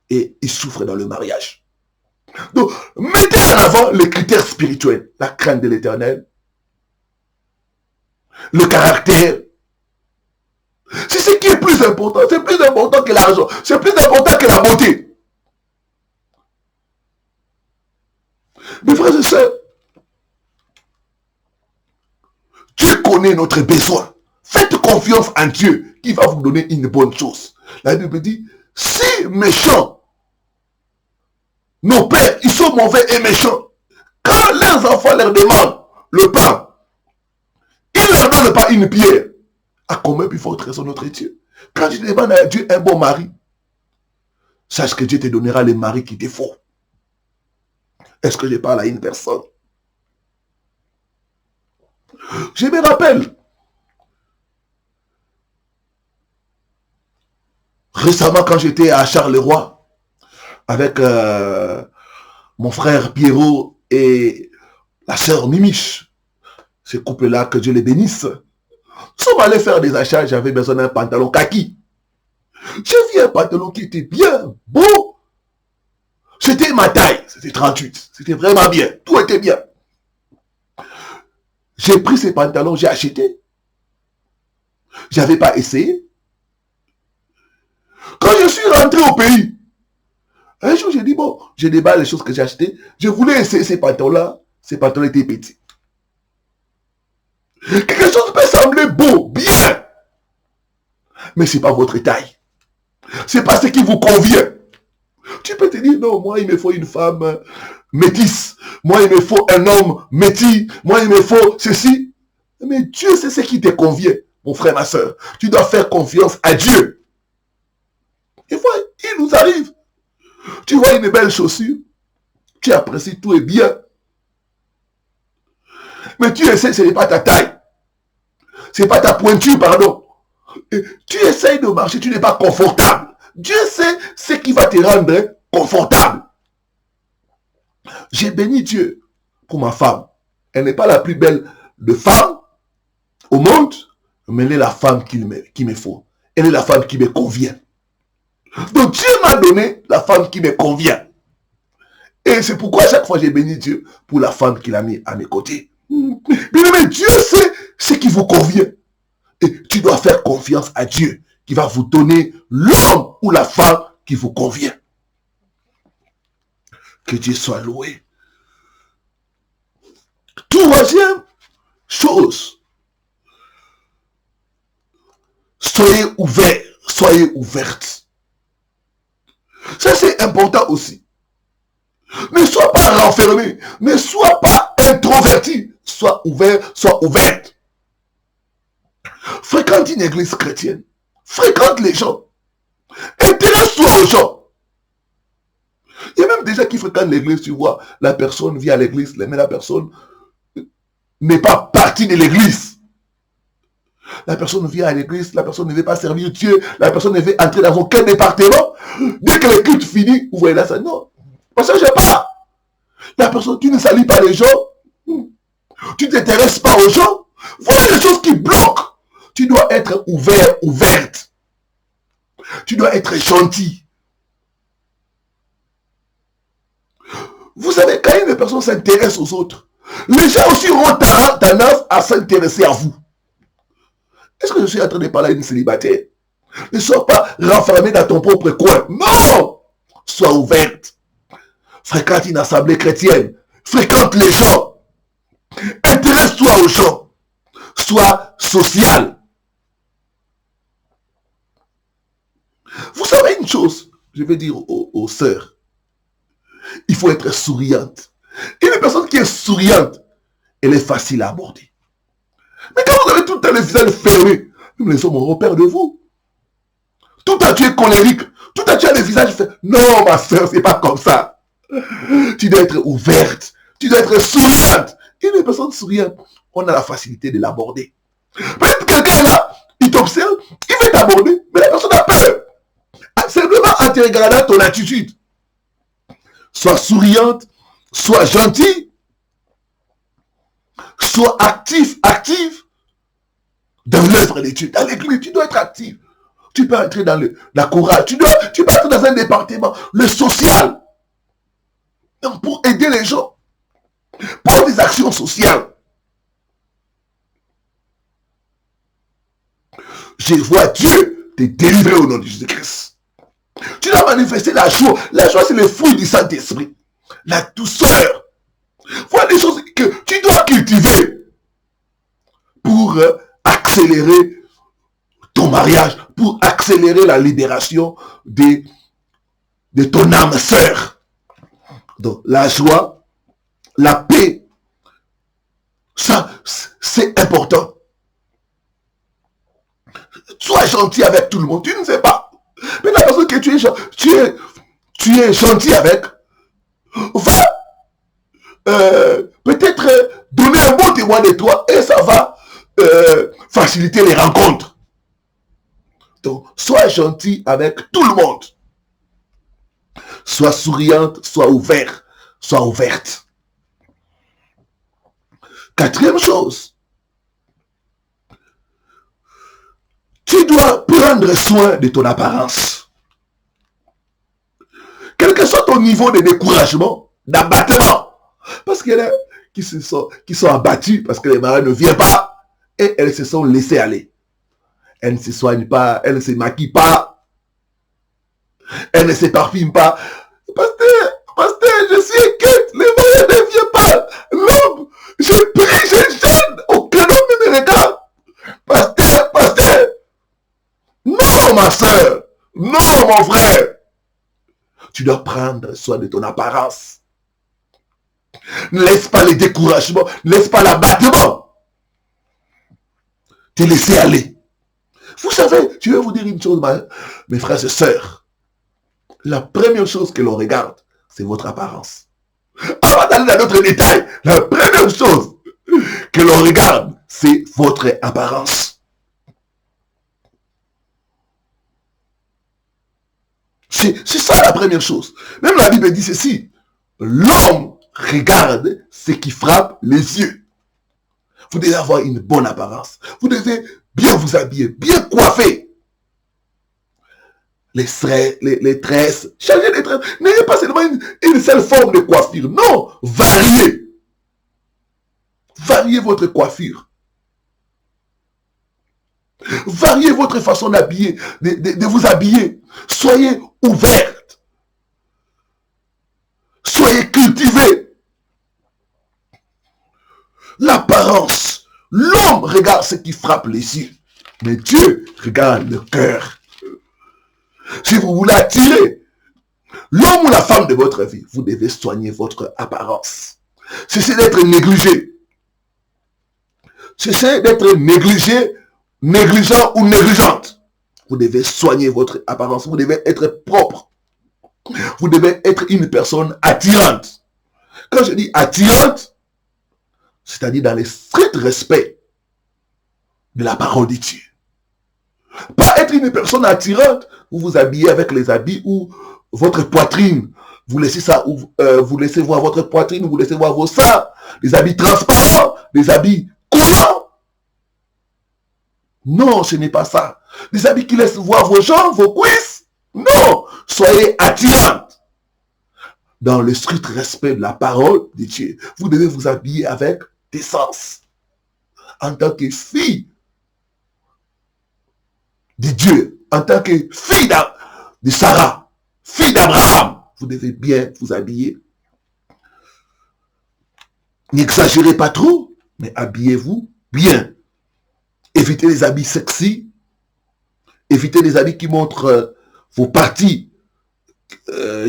et ils souffrent dans le mariage. Donc, mettez en avant les critères spirituels. La crainte de l'Éternel, le caractère. C'est ce qui est plus important. C'est plus important que l'argent. C'est plus important que la beauté. Mes frères et sœurs, Dieu connaît notre besoin. Faites confiance en Dieu qui va vous donner une bonne chose. La Bible dit, si méchants, nos pères, ils sont mauvais et méchants, quand leurs enfants leur demandent le pain, ils ne leur donnent pas une pierre. À combien plus forte raison notre Dieu? Quand tu demandes à Dieu un bon mari, sache que Dieu te donnera les maris qui te faut. Est-ce que je parle à une personne? Je me rappelle, récemment quand j'étais à Charleroi, avec mon frère Pierrot et la sœur Mimiche. Ce couple-là, que Dieu les bénisse. Nous sommes allés faire des achats, j'avais besoin d'un pantalon kaki. J'ai vu un pantalon qui était bien beau. C'était ma taille, c'était 38. C'était vraiment bien, tout était bien. J'ai pris ces pantalons, j'ai acheté. J'avais pas essayé. Quand je suis rentré au pays, un jour j'ai dit, bon, je déballe les choses que j'ai achetées. Je voulais essayer ces pantalons-là. Ces pantalons étaient petits. Quelque chose peut sembler beau, bien. Mais ce n'est pas votre taille. Ce n'est pas ce qui vous convient. Tu peux te dire, non, moi, il me faut une femme métisse. Moi, il me faut un homme métis. Moi, il me faut ceci. Mais Dieu sait ce qui te convient, mon frère, ma soeur. Tu dois faire confiance à Dieu. Et voilà, il nous arrive. Tu vois une belle chaussure. Tu apprécies, tout est bien. Mais tu essaies, ce n'est pas ta taille. Ce n'est pas ta pointure, pardon. Et tu essayes de marcher, tu n'es pas confortable. Dieu sait ce qui va te rendre confortable. J'ai béni Dieu pour ma femme. Elle n'est pas la plus belle de femmes au monde, mais elle est la femme qu'il me faut. Elle est la femme qui me convient. Donc Dieu m'a donné la femme qui me convient. Et c'est pourquoi à chaque fois j'ai béni Dieu pour la femme qu'il a mis à mes côtés. Mais Dieu sait ce qui vous convient. Et tu dois faire confiance à Dieu qui va vous donner l'homme ou la femme qui vous convient. Que Dieu soit loué. Troisième chose. Soyez ouverts, soyez ouvertes. Ça c'est important aussi. Ne sois pas renfermé, ne sois pas introverti. Sois ouvert, sois ouverte. Fréquente une église chrétienne. Fréquente les gens. Intéresse-toi aux gens. Il y a même des gens qui fréquentent l'église, tu vois. La personne vient à l'église, mais la personne n'est pas partie de l'église. La personne vient à l'église, la personne ne veut pas servir Dieu, la personne ne veut entrer dans aucun département. Dès que le culte finit, vous voyez là, ça, non. Parce que je sais pas. La personne, tu ne salues pas les gens. Tu ne t'intéresses pas aux gens. Voilà les choses qui bloquent. Tu dois être ouvert, ouverte. Tu dois être gentil. Vous savez, quand une personne s'intéresse aux autres, les gens aussi auront tendance à s'intéresser à vous. Est-ce que je suis en train de parler à une célibataire? Ne sois pas renfermé dans ton propre coin. Non! Sois ouverte. Fréquente une assemblée chrétienne. Fréquente les gens. Intéresse-toi aux gens. Sois social. Vous savez une chose, je vais dire aux sœurs. Il faut être souriante. Une personne qui est souriante, elle est facile à aborder. Mais quand vous avez tout le temps les visages fermés, nous les hommes auront peur de vous. Tout à tu es colérique, tout à tu as les visages fermés. Non, ma soeur, c'est pas comme ça. Tu dois être ouverte, tu dois être souriante. Une personne souriante, on a la facilité de l'aborder. Peut-être quelqu'un est là, il t'observe, il veut t'aborder, mais la personne a peur. Simplement en te regardant ton attitude. Sois souriante, sois gentil, sois actif, active dans l'œuvre de Dieu. Dans l'église, tu dois être actif. Tu peux entrer dans la chorale, tu peux entrer dans un département, le social. Donc pour aider les gens, pour des actions sociales. Je vois Dieu te délivrer au nom de Jésus-Christ. Tu dois manifester la joie. La joie, c'est le fruit du Saint-Esprit. La douceur. Voilà des choses que tu dois cultiver pour accélérer ton mariage, pour accélérer la libération de ton âme sœur. Donc, la joie, la paix, ça, c'est important. Sois gentil avec tout le monde. Tu ne sais pas. Mais la personne que tu es gentil avec va peut-être donner un bon témoin de toi et ça va faciliter les rencontres. Donc, sois gentil avec tout le monde. Sois souriante, sois ouvert, soit ouverte. Quatrième chose, tu dois prendre soin de ton apparence. Quel que soit ton niveau de découragement, d'abattement, parce qu'il y en a qui sont abattus parce que les mariés ne viennent pas et elles se sont laissées aller. Elles ne se soignent pas, elles ne se maquillent pas, elles ne s'éparpillent pas. Pasteur, je suis inquiète, les mariés ne viennent pas. L'homme, je prie, je gêne, aucun homme ne me regarde. Pasteur, non ma soeur, non mon frère. Tu dois prendre soin de ton apparence. Ne laisse pas les découragements, ne laisse pas l'abattement te laisser aller. Vous savez, je vais vous dire une chose, mes frères et sœurs. La première chose que l'on regarde, c'est votre apparence. Avant d'aller dans d'autres détails, la première chose que l'on regarde, c'est votre apparence. C'est ça la première chose. Même la Bible dit ceci. L'homme regarde ce qui frappe les yeux. Vous devez avoir une bonne apparence. Vous devez bien vous habiller, bien coiffer. Les tresses, changer les tresses. N'ayez pas seulement une seule forme de coiffure. Non, variez. Variez votre coiffure. Variez votre façon d'habiller, de vous habiller. Soyez ouverte. Soyez cultivés. L'apparence. L'homme regarde ce qui frappe les yeux. Mais Dieu regarde le cœur. Si vous voulez attirer l'homme ou la femme de votre vie, vous devez soigner votre apparence. Cessez d'être négligé. Cessez d'être négligé, négligent ou négligente. Vous devez soigner votre apparence. Vous devez être propre. Vous devez être une personne attirante. Quand je dis attirante, c'est-à-dire dans le strict respect de la parole de Dieu. Pas être une personne attirante, vous vous habillez avec les habits où votre poitrine, vous laissez ça, vous laissez voir votre poitrine, vous laissez voir vos seins, des habits transparents, des habits collants. Non, ce n'est pas ça. Des habits qui laissent voir vos jambes, vos cuisses. Non, soyez attirante. Dans le strict respect de la parole de Dieu, vous devez vous habiller avec décence. En tant que fille de Dieu, en tant que fille de Sarah, fille d'Abraham, vous devez bien vous habiller. N'exagérez pas trop, mais habillez-vous bien. Évitez les habits sexy. Évitez les habits qui montrent vos parties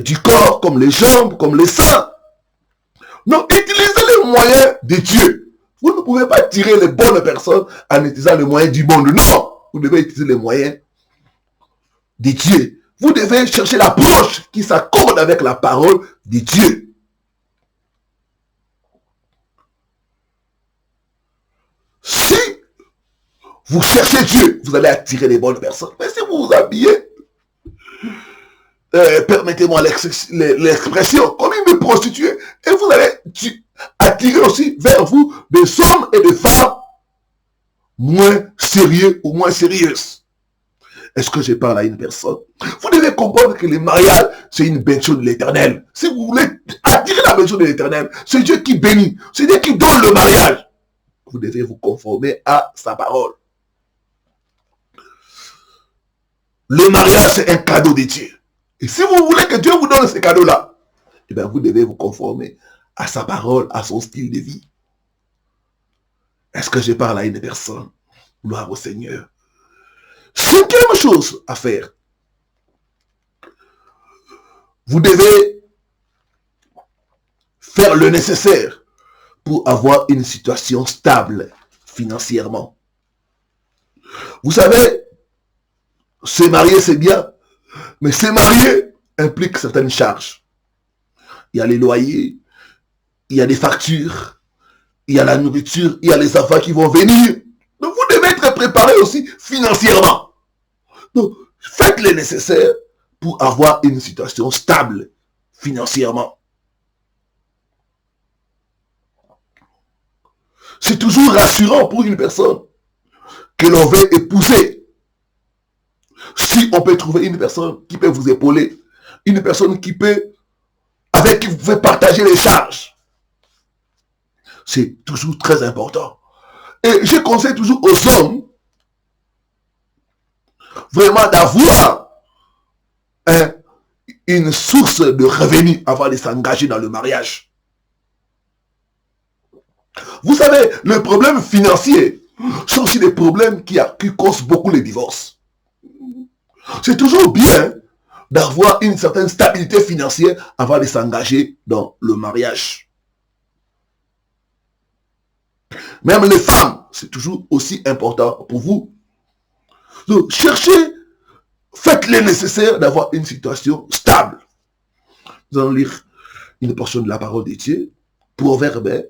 du corps, comme les jambes, comme les seins. Non, utilisez les moyens de Dieu. Vous ne pouvez pas tirer les bonnes personnes en utilisant les moyens du monde. Non! Vous devez utiliser les moyens de Dieu. Vous devez chercher l'approche qui s'accorde avec la parole de Dieu. Si vous cherchez Dieu, vous allez attirer les bonnes personnes. Mais si vous vous habillez, permettez-moi l'expression, comme une prostituée, et vous allez attirer aussi vers vous des hommes et des femmes moins sérieux ou moins sérieuses. Est-ce que je parle à une personne? Vous devez comprendre que le mariage, c'est une bénédiction de l'Éternel. Si vous voulez attirer la bénédiction de l'Éternel, c'est Dieu qui bénit, c'est Dieu qui donne le mariage. Vous devez vous conformer à sa parole. Le mariage, c'est un cadeau de Dieu. Et si vous voulez que Dieu vous donne ce cadeau-là, eh bien, vous devez vous conformer à sa parole, à son style de vie. Est-ce que je parle à une personne? Gloire au Seigneur. Cinquième chose à faire. Vous devez faire le nécessaire pour avoir une situation stable financièrement. Vous savez, se marier c'est bien, mais se marier implique certaines charges. Il y a les loyers, il y a des factures, il y a la nourriture, il y a les enfants qui vont venir. Donc vous devez être préparé aussi financièrement. Donc faites le nécessaire pour avoir une situation stable financièrement. C'est toujours rassurant pour une personne que l'on veut épouser. Si on peut trouver une personne qui peut vous épauler, une personne avec qui vous pouvez partager les charges, c'est toujours très important. Et je conseille toujours aux hommes vraiment d'avoir une source de revenus avant de s'engager dans le mariage. Vous savez, le problème financier sont aussi des problèmes qui causent beaucoup les divorces. C'est toujours bien d'avoir une certaine stabilité financière avant de s'engager dans le mariage. Même les femmes, c'est toujours aussi important pour vous. Donc, cherchez, faites le nécessaire d'avoir une situation stable. Nous allons lire une portion de la parole de Dieu, Proverbe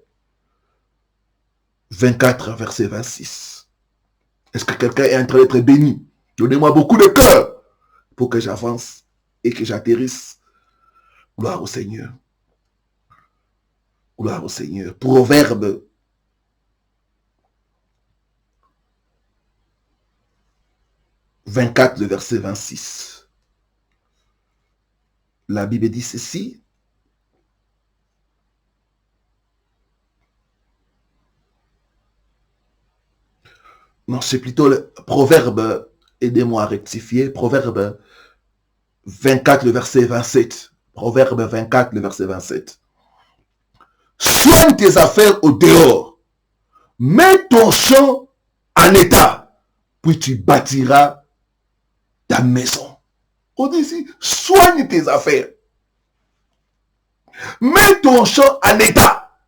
24, verset 26. Est-ce que quelqu'un est en train d'être béni? Donnez-moi beaucoup de cœur pour que j'avance et que j'atterrisse. Gloire au Seigneur. Gloire au Seigneur. Proverbe 24, le verset 26. La Bible dit ceci. Non, c'est plutôt le proverbe, aidez-moi à rectifier, proverbe 24, le verset 27. Proverbe 24, le verset 27. Soigne tes affaires au dehors. Mets ton champ en état, puis tu bâtiras ta maison. On dit ici, soigne tes affaires. Mets ton champ en état.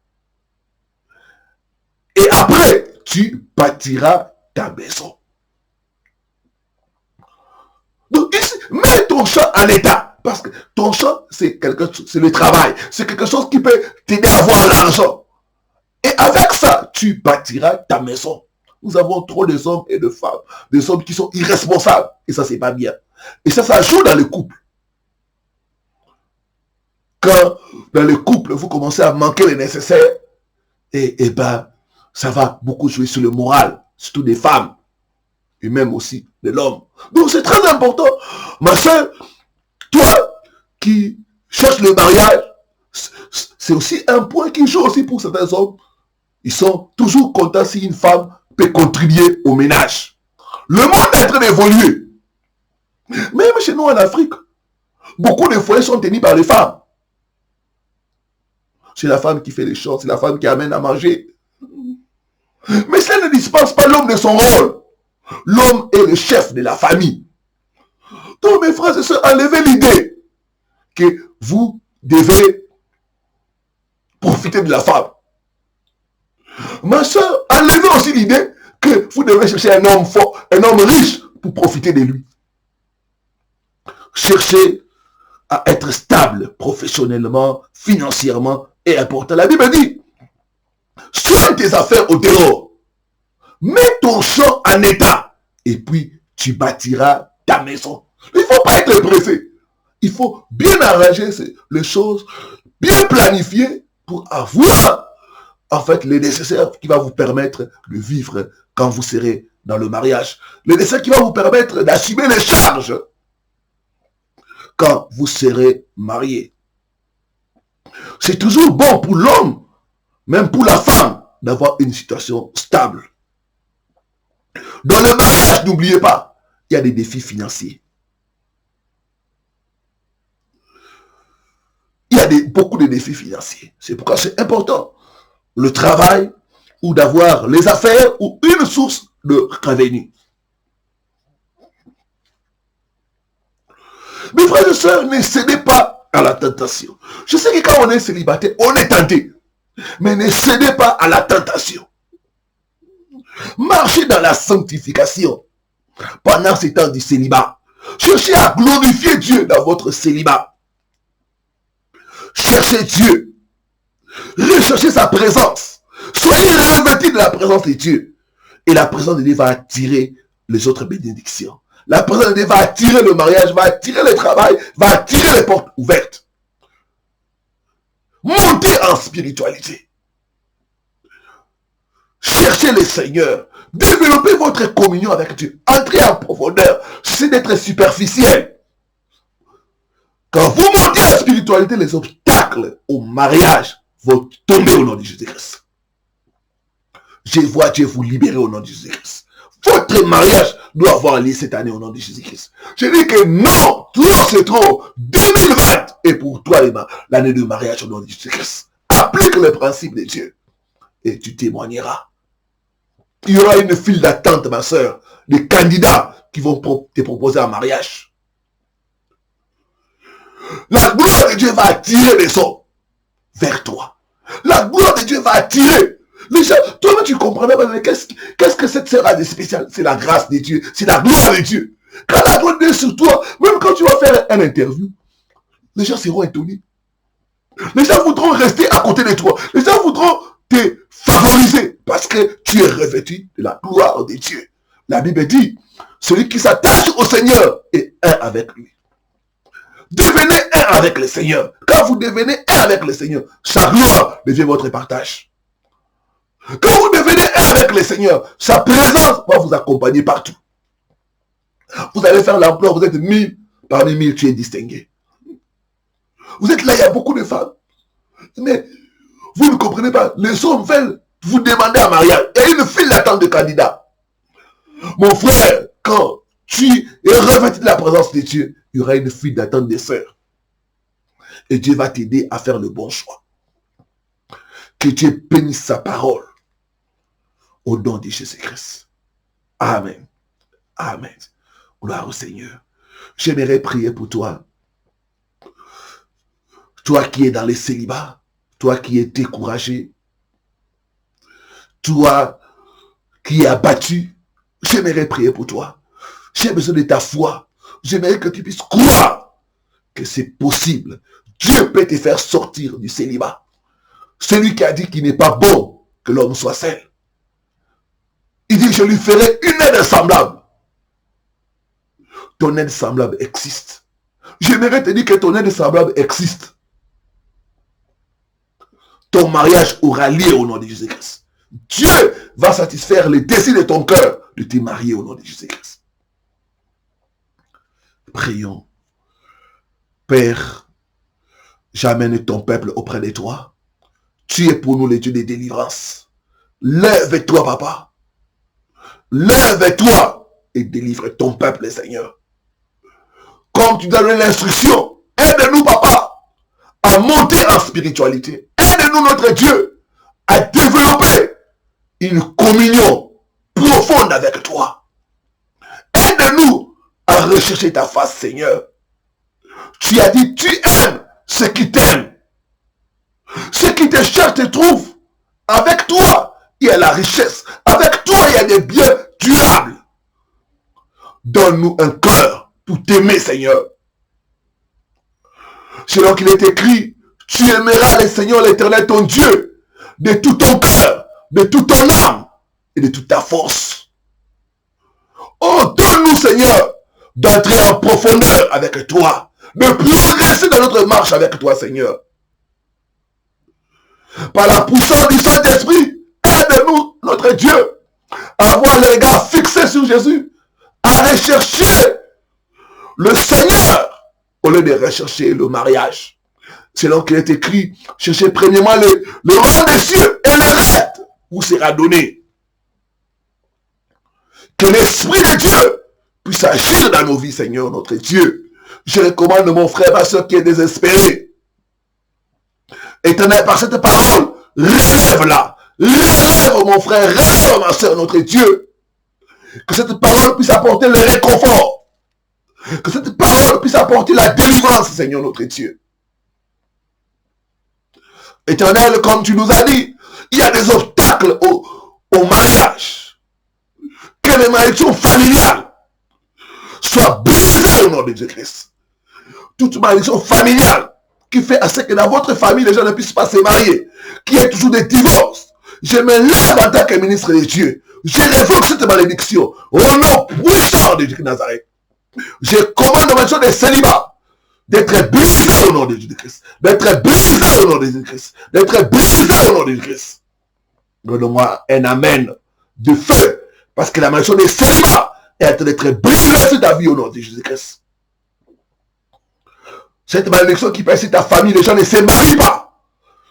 Et après, tu bâtiras ta maison. Donc ici, mets ton champ en état. Parce que ton champ, c'est le travail. C'est quelque chose qui peut t'aider à avoir l'argent. Et avec ça, tu bâtiras ta maison. Nous avons trop de hommes et de femmes, des hommes qui sont irresponsables. Et ça, c'est pas bien. Et ça joue dans le couple. Quand dans le couple, vous commencez à manquer le nécessaire, et ben, ça va beaucoup jouer sur le moral, surtout des femmes, et même aussi de l'homme. Donc c'est très important. Ma soeur, toi qui cherches le mariage, c'est aussi un point qui joue aussi pour certains hommes. Ils sont toujours contents si une femme peut contribuer au ménage. Le monde est en train d'évoluer. Même chez nous en Afrique, beaucoup de foyers sont tenus par les femmes. C'est la femme qui fait les choses, c'est la femme qui amène à manger. Mais cela ne dispense pas l'homme de son rôle. L'homme est le chef de la famille. Donc mes frères et sœurs, enlevez l'idée que vous devez profiter de la femme. Ma soeur, enlevez aussi l'idée que vous devez chercher un homme fort, un homme riche pour profiter de lui. Cherchez à être stable professionnellement, financièrement et important. La Bible dit, soigne tes affaires au dehors. Mets ton champ en état. Et puis, tu bâtiras ta maison. Il ne faut pas être pressé. Il faut bien arranger les choses, bien planifier pour avoir, en fait, le nécessaire qui va vous permettre de vivre quand vous serez dans le mariage. Le nécessaire qui va vous permettre d'assumer les charges quand vous serez marié. C'est toujours bon pour l'homme, même pour la femme, d'avoir une situation stable. Dans le mariage, n'oubliez pas, il y a des défis financiers. Il y a beaucoup de défis financiers. C'est pourquoi c'est important. Le travail, ou d'avoir les affaires, ou une source de revenus. Mes frères et sœurs, ne cédez pas à la tentation. Je sais que quand on est célibataire, on est tenté. Mais ne cédez pas à la tentation. Marchez dans la sanctification pendant ces temps du célibat. Cherchez à glorifier Dieu dans votre célibat. Cherchez Dieu. Recherchez sa présence. Soyez revêtus de la présence de Dieu. Et la présence de Dieu va attirer les autres bénédictions. La présence de Dieu va attirer le mariage, va attirer le travail, va attirer les portes ouvertes. Montez en spiritualité. cherchez le Seigneur. Développez votre communion avec Dieu. Entrez en profondeur. C'est d'être superficiel. Quand vous montez la spiritualité, les obstacles au mariage vont tomber au nom de Jésus-Christ. Je vois Dieu vous libérer au nom de Jésus-Christ. Votre mariage doit avoir lieu cette année au nom de Jésus-Christ. Je dis que non, trop c'est trop. 2020 est pour toi l'année de mariage au nom de Jésus-Christ. Applique le principe de Dieu et tu témoigneras. Il y aura une file d'attente, ma soeur, de candidats qui vont te proposer un mariage. La gloire de Dieu va attirer les hommes vers toi. La gloire de Dieu va attirer. Déjà, toi-même tu comprends même qu'est-ce que cette sœur a de spécial. C'est la grâce de Dieu, c'est la gloire de Dieu. Quand la gloire de Dieu est sur toi, même quand tu vas faire une interview, les gens seront étonnés. Les gens voudront rester à côté de toi. Les gens voudront te favoriser parce que tu es revêtu de la gloire de Dieu. La Bible dit, celui qui s'attache au Seigneur est un avec lui. Devenez un avec le Seigneur. Quand vous devenez un avec le Seigneur, sa gloire devient votre partage. Quand vous devenez un avec le Seigneur, sa présence va vous accompagner partout. Vous allez faire l'emploi, vous êtes 1000, parmi 1000 tu es distingué. Vous êtes là, il y a beaucoup de femmes. Mais vous ne comprenez pas, les hommes veulent vous demander un mariage. Il y a une file d'attente de candidats. Mon frère, quand tu es revêtu de la présence de Dieu, il y aura une file d'attente des sœurs. Et Dieu va t'aider à faire le bon choix. Que Dieu bénisse sa parole. Au nom de Jésus-Christ. Amen. Amen. Gloire au Seigneur. J'aimerais prier pour toi. Toi qui es dans les célibats. Toi qui es découragé. Toi qui es abattu. J'aimerais prier pour toi. J'ai besoin de ta foi. J'aimerais que tu puisses croire que c'est possible. Dieu peut te faire sortir du célibat. Celui qui a dit qu'il n'est pas bon que l'homme soit seul. Il dit, je lui ferai une aide semblable. Ton aide semblable existe. J'aimerais te dire que ton aide semblable existe. Ton mariage aura lieu au nom de Jésus-Christ. Dieu va satisfaire les désirs de ton cœur de te marier au nom de Jésus-Christ. Prions. Père, j'amène ton peuple auprès de toi. Tu es pour nous le Dieu de délivrance. Lève-toi, papa. Lève-toi et délivre ton peuple, Seigneur. Comme tu donnes l'instruction, aide-nous, papa, à monter en spiritualité. Aide-nous, notre Dieu, à développer une communion profonde avec toi. Aide-nous à rechercher ta face, Seigneur. Tu as dit, tu aimes ceux qui t'aiment. Ceux qui te cherchent te trouvent. Avec toi, il y a la richesse. Avec toi, il y a des biens durables. Donne-nous un cœur pour t'aimer, Seigneur. Selon qu'il est écrit, tu aimeras le Seigneur l'Éternel, ton Dieu, de tout ton cœur, de toute ton âme et de toute ta force. Oh, donne-nous, Seigneur, d'entrer en profondeur avec toi, de progresser dans notre marche avec toi, Seigneur. Par la puissance du Saint-Esprit, aide-nous, notre Dieu, à avoir les regards fixés sur Jésus, à rechercher le Seigneur au lieu de rechercher le mariage. Selon qu'il est écrit, cherchez premièrement le roi des cieux et le reste vous sera donné. Que l'Esprit de Dieu puisse agir dans nos vies, Seigneur, notre Dieu. Je recommande mon frère, ma soeur qui est désespéré. Éternel, par cette parole, relève-la. Relève mon frère, relève ma soeur, notre Dieu. Que cette parole puisse apporter le réconfort. Que cette parole puisse apporter la délivrance, Seigneur, notre Dieu. Éternel, comme tu nous as dit, il y a des obstacles au mariage. Que les malédictions familiales soient brisées au nom de Jésus-Christ. Toute malédiction familiale qui fait à ce que dans votre famille, les gens ne puissent pas se marier, qui est toujours des divorces. Je me lève en tant que ministre de Dieu. Je révoque cette malédiction au nom puissant de Jésus de Nazareth. Je commande aux malédictions des célibats d'être brisées au nom de Jésus-Christ. D'être brisées au nom de Jésus-Christ. D'être brisées au nom de Jésus-Christ. Donne-moi un amen de feu. Parce que la malédiction des célibats est en train d'être brisée sur ta vie au nom de Jésus-Christ. Cette malédiction qui pèse sur ta famille, les gens ne se marient pas.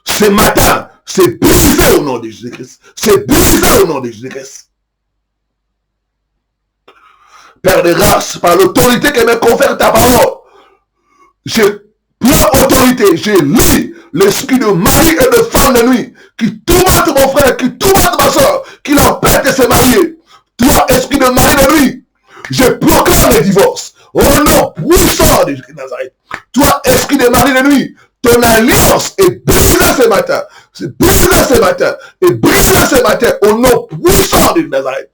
Ce matin, c'est brisé au nom de Jésus-Christ. C'est brisé au nom de Jésus-Christ. Père de grâce, par l'autorité que me confère ta parole, je prends autorité, je lis l'esprit de mari et de femme de nuit qui tourmente mon frère, qui tourmente ma soeur, qui l'empêche de se marier. Toi, esprit de mari de nuit, je proclame le divorce. Au nom puissant de Jésus de Nazareth. Toi, esprit de mari de nuit, ton alliance est brisée ce matin. C'est brisé ce matin. Et brisé ce matin au nom puissant de Nazareth.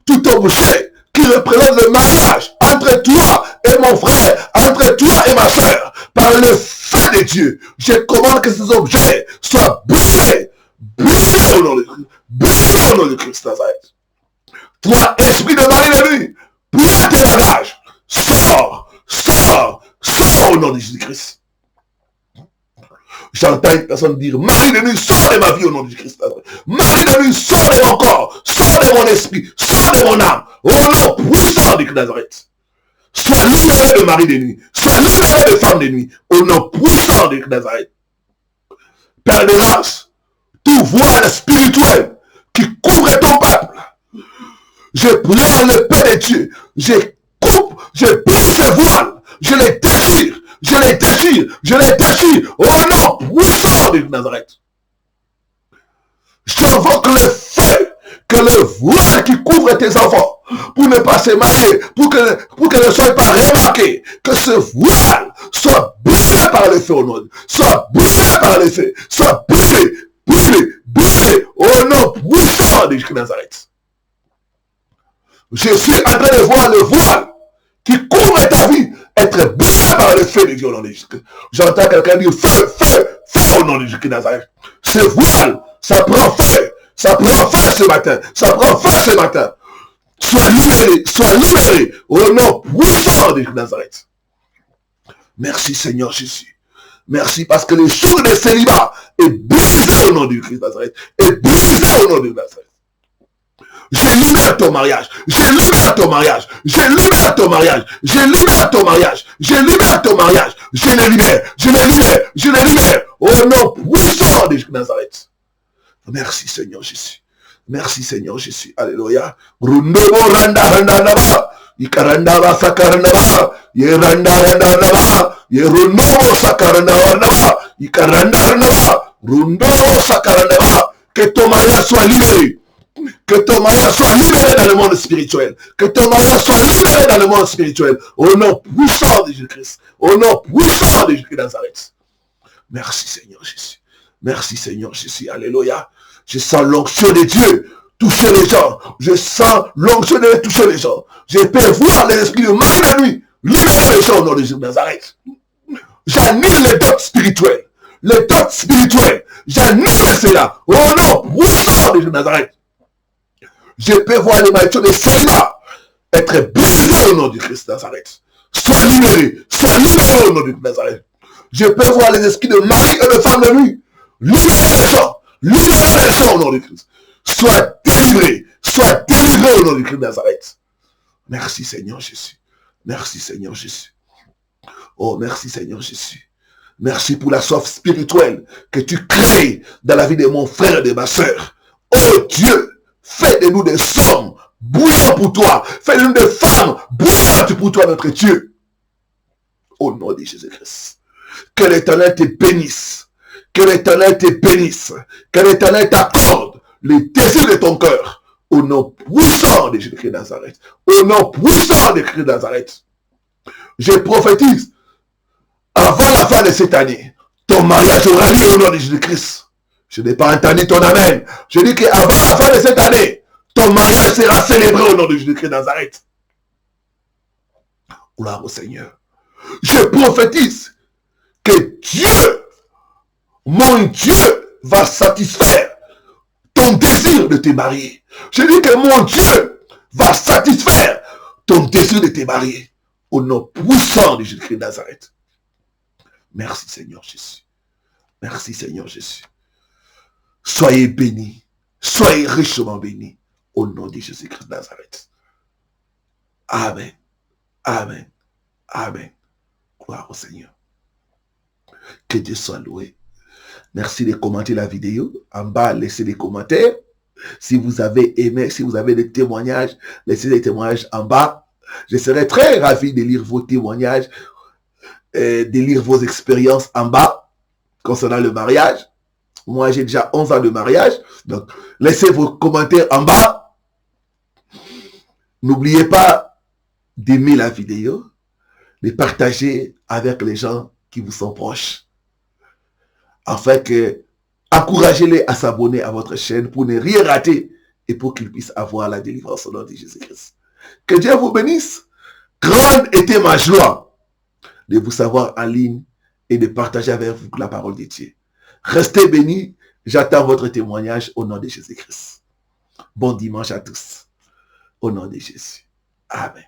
Tout objet qui représente le mariage entre toi et mon frère, entre toi et ma soeur, par le feu de Dieu, je commande que ces objets soient brisés. Brisés au nom de Christ. Brisés au nom de Christ Nazareth. Toi, esprit de mari de nuit, prends tes bagages. Sors, sors, sors au nom de Jésus-Christ. J'entends une personne dire, mari de nuit, sors de ma vie au nom de Jésus-Christ. Mari de nuit, sors de mon corps, sors de mon esprit, sors de mon âme, au nom puissant de Nazareth. Sois libéré de mari de nuit, sois libéré de femme de nuit, au nom puissant de Nazareth. Père de grâce, tout voile spirituel qui couvre ton peuple, je prends le Père de Dieu, je coupe, je brise ce voile, je les déchire, je les déchire, je les déchire, au nom puissant de Nazareth. J'invoque le feu, que le voile qui couvre tes enfants, pour ne pas se marier, pour que ne soient pas remarqués, que ce voile soit brisé par le feu au nom, soit brisé par le feu, soit brisé, brisé, brisé, au nom puissant de Nazareth. Je suis en train de voir le voile qui couvre ta vie être brisé par le feu de Dieu au nom de Jésus. J'entends quelqu'un dire feu, feu, feu au nom de Jésus Nazareth. Ce voile, ça prend feu ce matin, ça prend feu ce matin. Sois libéré au nom puissant de Nazareth. Merci Seigneur Jésus. Merci parce que le jour de célibat est brisé au nom de Christ Nazareth. Est brisé au nom de Nazareth. Je libère ton mariage. Je libère ton mariage. Je libère ton mariage. Je libère ton mariage. Je libère ton mariage. Je le libère. Je le libère. Je le libère. Au nom puissant de Nazareth. Merci Seigneur Jésus. Merci Seigneur Jésus. Alléluia. Rundobo randa randa naba. Ikaranda sakaranda. Yeranda randa naba. Yerunobo sakaranda naba. Ikaranda naba. Rundobo sakaranda. Que ton mariage soit libéré. Que ton mariage soit libéré dans le monde spirituel. Que ton mariage soit libéré dans le monde spirituel. Au nom puissant de Jésus-Christ. Au nom puissant de Jésus de Nazareth. Merci Seigneur Jésus. Merci Seigneur Jésus. Alléluia. Je sens l'onction de Dieu toucher les gens. Je sens l'onction de Dieu toucher les gens. Je peux voir les esprits de mari de nuit libérer les gens au nom de Jésus de Nazareth. J'annule les dots spirituels. Les dots spirituels. J'annule cela. Au nom puissant de Jésus de Nazareth. Je peux voir les malédictions des célibats être brisées au nom du Christ de Nazareth. Sois libéré au nom du Christ de Nazareth. Je peux voir les esprits de mari et de femme de nuit libérer les gens au nom du Christ. Sois délivré au nom du Christ de Nazareth. Merci Seigneur Jésus. Merci Seigneur Jésus. Oh, merci Seigneur Jésus. Merci pour la soif spirituelle que tu crées dans la vie de mon frère et de ma soeur. Oh Dieu, fais de nous des hommes bouillants pour toi. Fais de nous des femmes bouillantes pour toi, notre Dieu. Au nom de Jésus-Christ. Que l'Éternel te bénisse. Que l'Éternel te bénisse. Que l'Éternel t'accorde les désirs de ton cœur. Au nom puissant de Jésus-Christ de Nazareth. Au nom puissant de Christ de Nazareth. Je prophétise. Avant la fin de cette année, ton mariage aura lieu au nom de Jésus-Christ. Je n'ai pas entendu ton amen. Je dis qu'avant la fin de cette année, ton mariage sera célébré au nom de Jésus-Christ de Nazareth. Gloire au Seigneur. Je prophétise que Dieu, mon Dieu, va satisfaire ton désir de te marier. Je dis que mon Dieu va satisfaire ton désir de te marier. Au nom puissant de Jésus-Christ de Nazareth. Merci Seigneur Jésus. Merci Seigneur Jésus. Soyez bénis. Soyez richement bénis. Au nom de Jésus-Christ de Nazareth. Amen. Amen. Amen. Gloire au Seigneur. Que Dieu soit loué. Merci de commenter la vidéo. En bas, laissez des commentaires. Si vous avez aimé, si vous avez des témoignages, laissez des témoignages en bas. Je serai très ravi de lire vos témoignages, de lire vos expériences en bas concernant le mariage. Moi, j'ai déjà 11 ans de mariage. Donc, laissez vos commentaires en bas. N'oubliez pas d'aimer la vidéo, de partager avec les gens qui vous sont proches. Afin que, encouragez-les à s'abonner à votre chaîne pour ne rien rater et pour qu'ils puissent avoir la délivrance au nom de Jésus-Christ. Que Dieu vous bénisse. Grande était ma joie de vous savoir en ligne et de partager avec vous la parole de Dieu. Restez bénis. J'attends votre témoignage au nom de Jésus-Christ. Bon dimanche à tous. Au nom de Jésus. Amen.